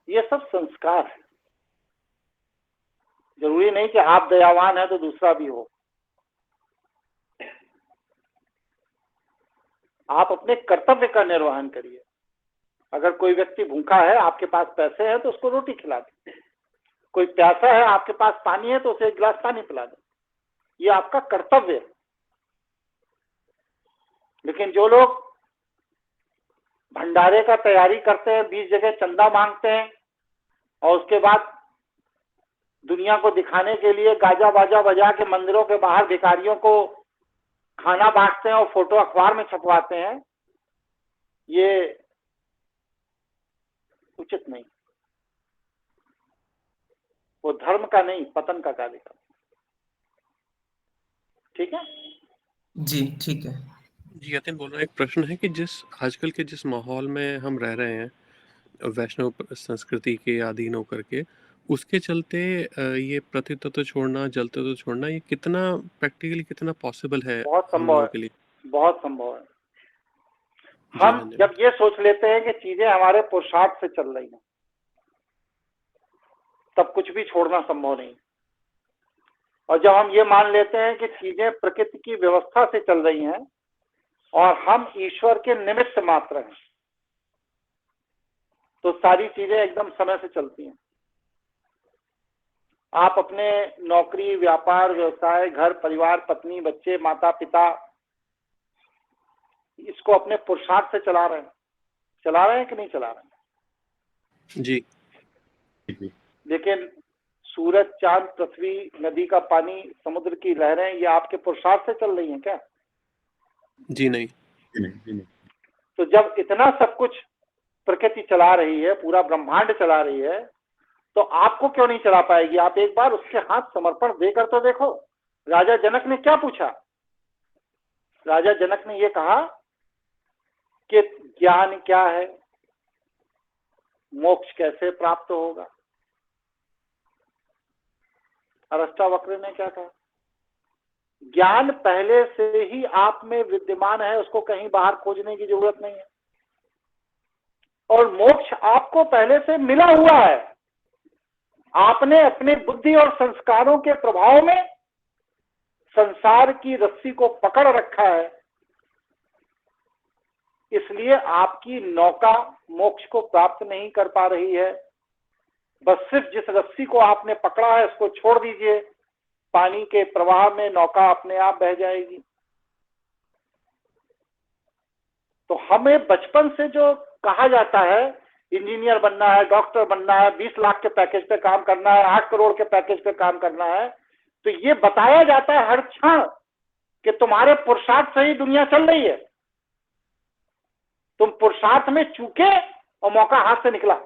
A: ये सब संस्कार है। जरूरी नहीं कि आप दयावान है तो दूसरा भी हो। आप अपने कर्तव्य का निर्वहन करिए। अगर कोई व्यक्ति भूखा है, आपके पास पैसे हैं तो उसको रोटी खिला दें। कोई प्यासा है, आपके पास पानी है तो उसे एक गिलास पानी पिला दें। ये आपका कर्तव्य है। लेकिन जो लोग भंडारे का तैयारी करते हैं, 20 जगह चंदा मांगते हैं और उसके बाद दुनिया को दिखाने के लिए गाजा बाजा बजा के मंदिरों के बाहर भिखारियों को खाना बांटते हैं और फोटो अखबार में छपवाते हैं, ये उचित नहीं। वो धर्म का नहीं, पतन का कार्य करता है। ठीक है
J: जी, ठीक है।
E: जी, यतिन बोल रहा है, एक प्रश्न है कि आजकल के जिस माहौल में हम रह रहे हैं, वैष्णव संस्कृति के अधीन होकर के, उसके चलते ये पृथ्वी तत्व छोड़ना, जल तत्व छोड़ना, ये कितना प्रैक्टिकली कितना पॉसिबल है
A: बहुत
E: हम
A: संभव
E: लोगों
A: है,
E: के लिए?
A: बहुत संभव है।
E: जी,
A: हम
E: धन्यवाद।
A: जब ये सोच लेते हैं कि चीजें हमारे पुरुषार्थ से चल रही हैं, तब कुछ भी छोड़ना संभव नहीं। और जब हम ये मान लेते हैं कि चीजें प्रकृति की व्यवस्था से चल रही हैं और हम ईश्वर के निमित्त मात्र हैं, तो सारी चीजें एकदम समय से चलती हैं। आप अपने नौकरी, व्यापार, व्यवसाय, घर परिवार, पत्नी, बच्चे, माता पिता, इसको अपने पुरुषार्थ से चला रहे हैं कि नहीं चला रहे हैं?
E: जी।
A: लेकिन सूरज, चांद, पृथ्वी, नदी का पानी, समुद्र की लहरें, ये आपके पुरुषार्थ से चल रही हैं क्या?
E: जी नहीं।
A: तो जब इतना सब कुछ प्रकृति चला रही है, पूरा ब्रह्मांड चला रही है, तो आपको क्यों नहीं चला पाएगी? आप एक बार उसके हाथ समर्पण देकर तो देखो। राजा जनक ने क्या पूछा? राजा जनक ने ये कहा कि ज्ञान क्या है, मोक्ष कैसे प्राप्त होगा? अरष्टावक्र ने क्या कहा? ज्ञान पहले से ही आप में विद्यमान है, उसको कहीं बाहर खोजने की जरूरत नहीं है। और मोक्ष आपको पहले से मिला हुआ है। आपने अपने बुद्धि और संस्कारों के प्रभाव में संसार की रस्सी को पकड़ रखा है, इसलिए आपकी नौका मोक्ष को प्राप्त नहीं कर पा रही है। बस सिर्फ जिस रस्सी को आपने पकड़ा है उसको छोड़ दीजिए, पानी के प्रवाह में नौका अपने आप बह जाएगी। तो हमें बचपन से जो कहा जाता है, इंजीनियर बनना है, डॉक्टर बनना है, 20 लाख के पैकेज पे काम करना है, 8 करोड़ के पैकेज पे काम करना है, तो ये बताया जाता है हर क्षण कि तुम्हारे पुरुषार्थ से ही दुनिया चल रही है। तुम पुरुषार्थ में चूके और मौका हाथ से निकला,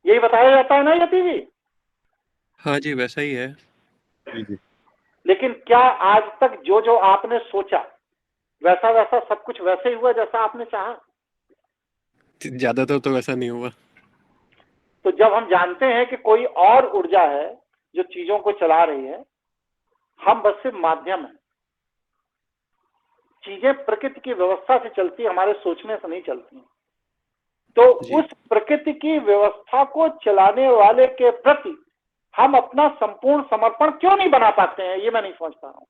A: यही बताया जाता है ना यति जी?
E: हाँ जी, वैसा ही है।
A: लेकिन क्या आज तक जो जो आपने सोचा वैसा वैसा सब कुछ वैसे ही हुआ जैसा आपने चाहा?
E: ज्यादातर तो वैसा नहीं हुआ।
A: तो जब हम जानते हैं कि कोई और ऊर्जा है जो चीजों को चला रही है, हम बस सिर्फ माध्यम है। चीजें प्रकृति की व्यवस्था से चलती है, हमारे सोचने से नहीं चलती। तो उस प्रकृति की व्यवस्था को चलाने वाले के प्रति हम अपना संपूर्ण समर्पण क्यों नहीं बना पाते हैं, ये मैं नहीं समझ पा रहा हूं।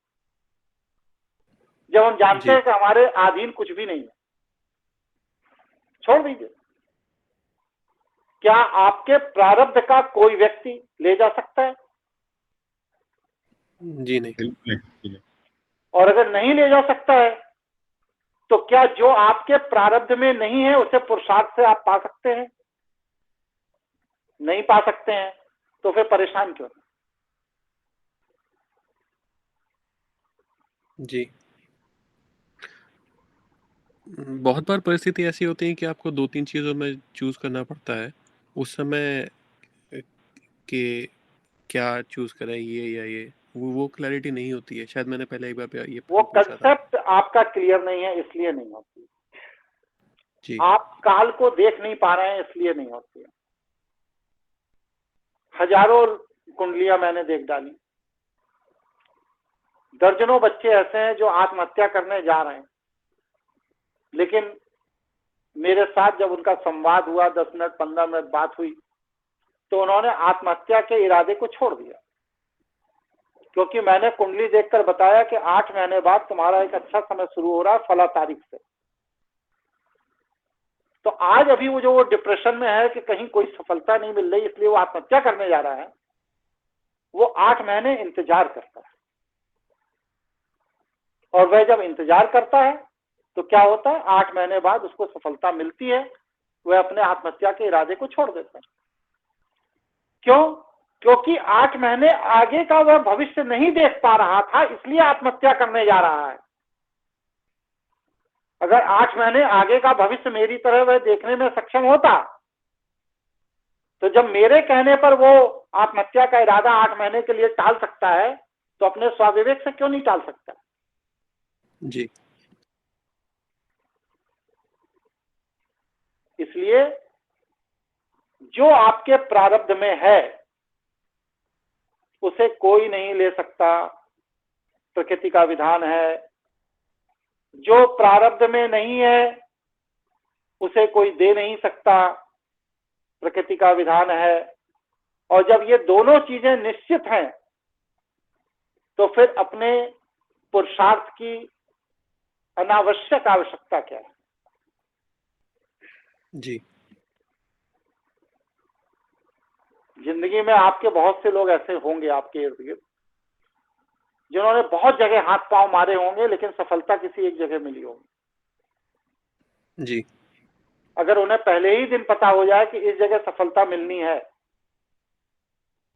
A: जब हम जानते हैं कि हमारे अधीन कुछ भी नहीं है, छोड़ दीजिए। क्या आपके प्रारब्ध का कोई व्यक्ति ले जा सकता है?
E: जी नहीं।
A: और अगर नहीं ले जा सकता है, तो क्या जो आपके प्रारब्ध में नहीं है उसे पुरुषार्थ से आप पा सकते हैं? नहीं पा सकते हैं, तो फिर परेशान क्यों?
E: जी। बहुत बार परिस्थिति ऐसी होती है कि आपको 2-3 चीज़ों में चूज़ करना पड़ता है। उस समय कि क्या चूज़ करें, ये या ये, वो क्लैरिटी नहीं होती है। शायद मैंने पहले एक बार ये
A: वो
E: पूछा था।
A: कंसेप्ट आपका क्लियर नहीं है, इसलिए नहीं होती।
E: जी।
A: आप काल को देख नहीं पा रहे हैं, इसलिए नहीं होती है। हजारों कुंडलियां मैंने देख डाली, दर्जनों बच्चे ऐसे हैं जो आत्महत्या करने जा रहे हैं, लेकिन मेरे साथ जब उनका संवाद हुआ, 10 मिनट 15 मिनट बात हुई, तो उन्होंने आत्महत्या के इरादे को छोड़ दिया, क्योंकि मैंने कुंडली देखकर बताया कि 8 महीने बाद तुम्हारा एक अच्छा समय शुरू हो रहा है फला तारीख से। तो आज अभी वो डिप्रेशन में है कि कहीं कोई सफलता नहीं मिल रही, इसलिए वो आत्महत्या करने जा रहा है। वो 8 महीने इंतजार करता है, और वह जब इंतजार करता है तो क्या होता है, 8 महीने बाद उसको सफलता मिलती है, वह अपने आत्महत्या के इरादे को छोड़ देता है। क्यों? क्योंकि 8 महीने आगे का वह भविष्य नहीं देख पा रहा था, इसलिए आत्महत्या करने जा रहा है। अगर 8 महीने आगे का भविष्य मेरी तरह वह देखने में सक्षम होता, तो जब मेरे कहने पर वो आत्महत्या का इरादा 8 महीने के लिए टाल सकता है, तो अपने स्वाविवेक से क्यों नहीं टाल सकता?
E: जी।
A: इसलिए जो आपके प्रारब्ध में है उसे कोई नहीं ले सकता, प्रकृति का विधान है। जो प्रारब्ध में नहीं है उसे कोई दे नहीं सकता, प्रकृति का विधान है। और जब ये दोनों चीजें निश्चित हैं तो फिर अपने पुरुषार्थ की अनावश्यक आवश्यकता क्या है?
E: जी।
A: जिंदगी में आपके बहुत से लोग ऐसे होंगे आपके इर्द गिर्द जिन्होंने बहुत जगह हाथ पांव मारे होंगे, लेकिन सफलता किसी एक जगह मिली होगी।
E: जी।
A: अगर उन्हें पहले ही दिन पता हो जाए कि इस जगह सफलता मिलनी है,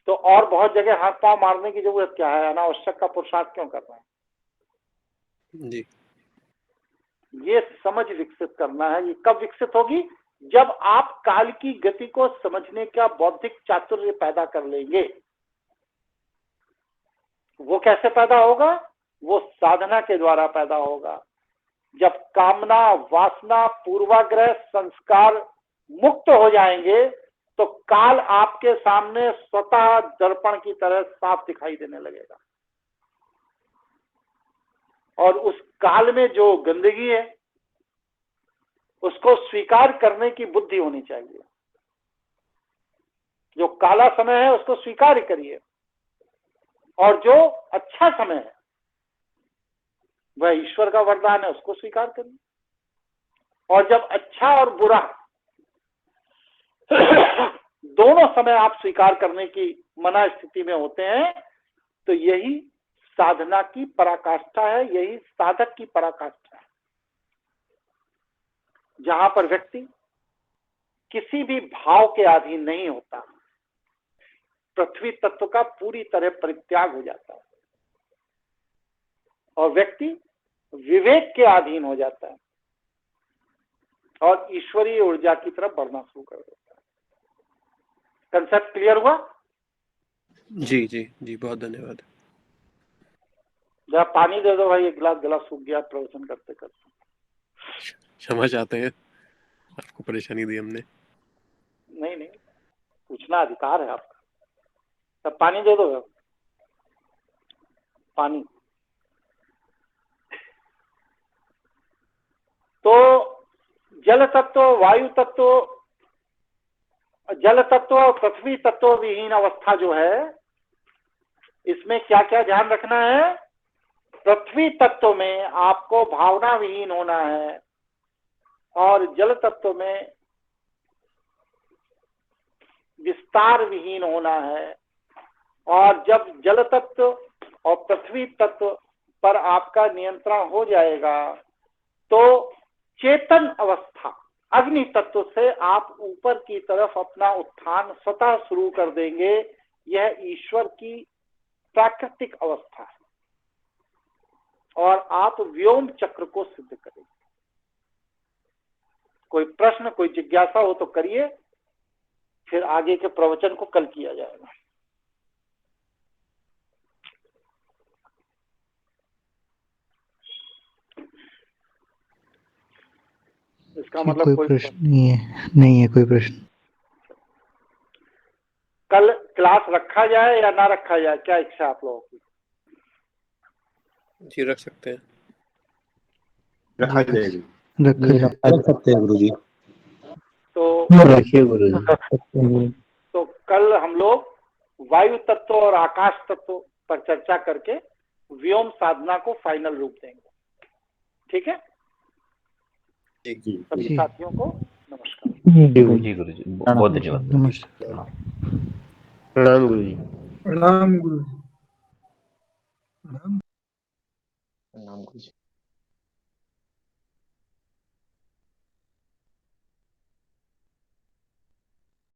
A: तो और बहुत जगह हाथ पांव मारने की जरूरत क्या है? अनावश्यक का पुरुषार्थ क्यों करना है?
E: जी।
A: ये समझ विकसित करना है। ये कब विकसित होगी? जब आप काल की गति को समझने का बौद्धिक चातुर्य पैदा कर लेंगे। वो कैसे पैदा होगा? वो साधना के द्वारा पैदा होगा। जब कामना, वासना, पूर्वाग्रह, संस्कार मुक्त हो जाएंगे तो काल आपके सामने स्वतः दर्पण की तरह साफ दिखाई देने लगेगा। और उस काल में जो गंदगी है उसको स्वीकार करने की बुद्धि होनी चाहिए। जो काला समय है उसको स्वीकार करिए, और जो अच्छा समय है वह ईश्वर का वरदान है, उसको स्वीकार करिए। और जब अच्छा और बुरा दोनों समय आप स्वीकार करने की मना स्थिति में होते हैं, तो यही साधना की पराकाष्ठा है, यही साधक की पराकाष्ठा है, जहां पर व्यक्ति किसी भी भाव के अधीन नहीं होता, पृथ्वी तत्व का पूरी तरह परित्याग हो जाता है और व्यक्ति विवेक के अधीन हो जाता है और ईश्वरीय ऊर्जा की तरफ बढ़ना शुरू कर देता है। कंसेप्ट क्लियर हुआ?
E: जी जी जी, बहुत धन्यवाद।
A: जरा पानी दे दो भाई, एक गिलास, गला सूख गया प्रवचन करते करते।
E: क्षमा चाहते हैं, आपको परेशानी दी हमने।
A: नहीं नहीं, पूछना अधिकार है आपका। तब पानी दे दो, पानी। तो जल तत्व, वायु तत्व, जल तत्व और पृथ्वी तत्व विहीन अवस्था जो है, इसमें क्या क्या ध्यान रखना है? पृथ्वी तत्व में आपको भावना विहीन होना है और जल तत्व में विस्तार विहीन होना है। और जब जल तत्व और पृथ्वी तत्व पर आपका नियंत्रण हो जाएगा तो चेतन अवस्था, अग्नि तत्व से आप ऊपर की तरफ अपना उत्थान स्वतः शुरू कर देंगे। यह ईश्वर की प्राकृतिक अवस्था है और आप व्योम चक्र को सिद्ध करेंगे। कोई प्रश्न, कोई जिज्ञासा हो तो करिए, फिर आगे के प्रवचन को कल किया जाएगा। इसका
B: जी,
A: मतलब
B: कोई
A: कोई
B: प्रश्न नहीं है, नहीं है कोई प्रश्न।
A: कल क्लास रखा जाए या ना रखा जाए, क्या इच्छा आप लोगों की?
E: जी, रख सकते हैं।
G: रखा जाएगी।
B: रख
G: सकते हैं गुरु जी।
A: तो
G: रखिए गुरु जी।
A: तो कल हम लोग वायु तत्व और आकाश तत्व पर चर्चा करके व्योम साधना को फाइनल रूप देंगे। ठीक है?
G: जी
A: सभी
B: जी।
A: साथियों को नमस्कार।
G: जी गुरु जी, बहुत धन्यवाद।
B: नमस्कार।
G: प्रणाम गुरु जी।
F: प्रणाम गुरु जी।
G: प्रणाम गुरु जी।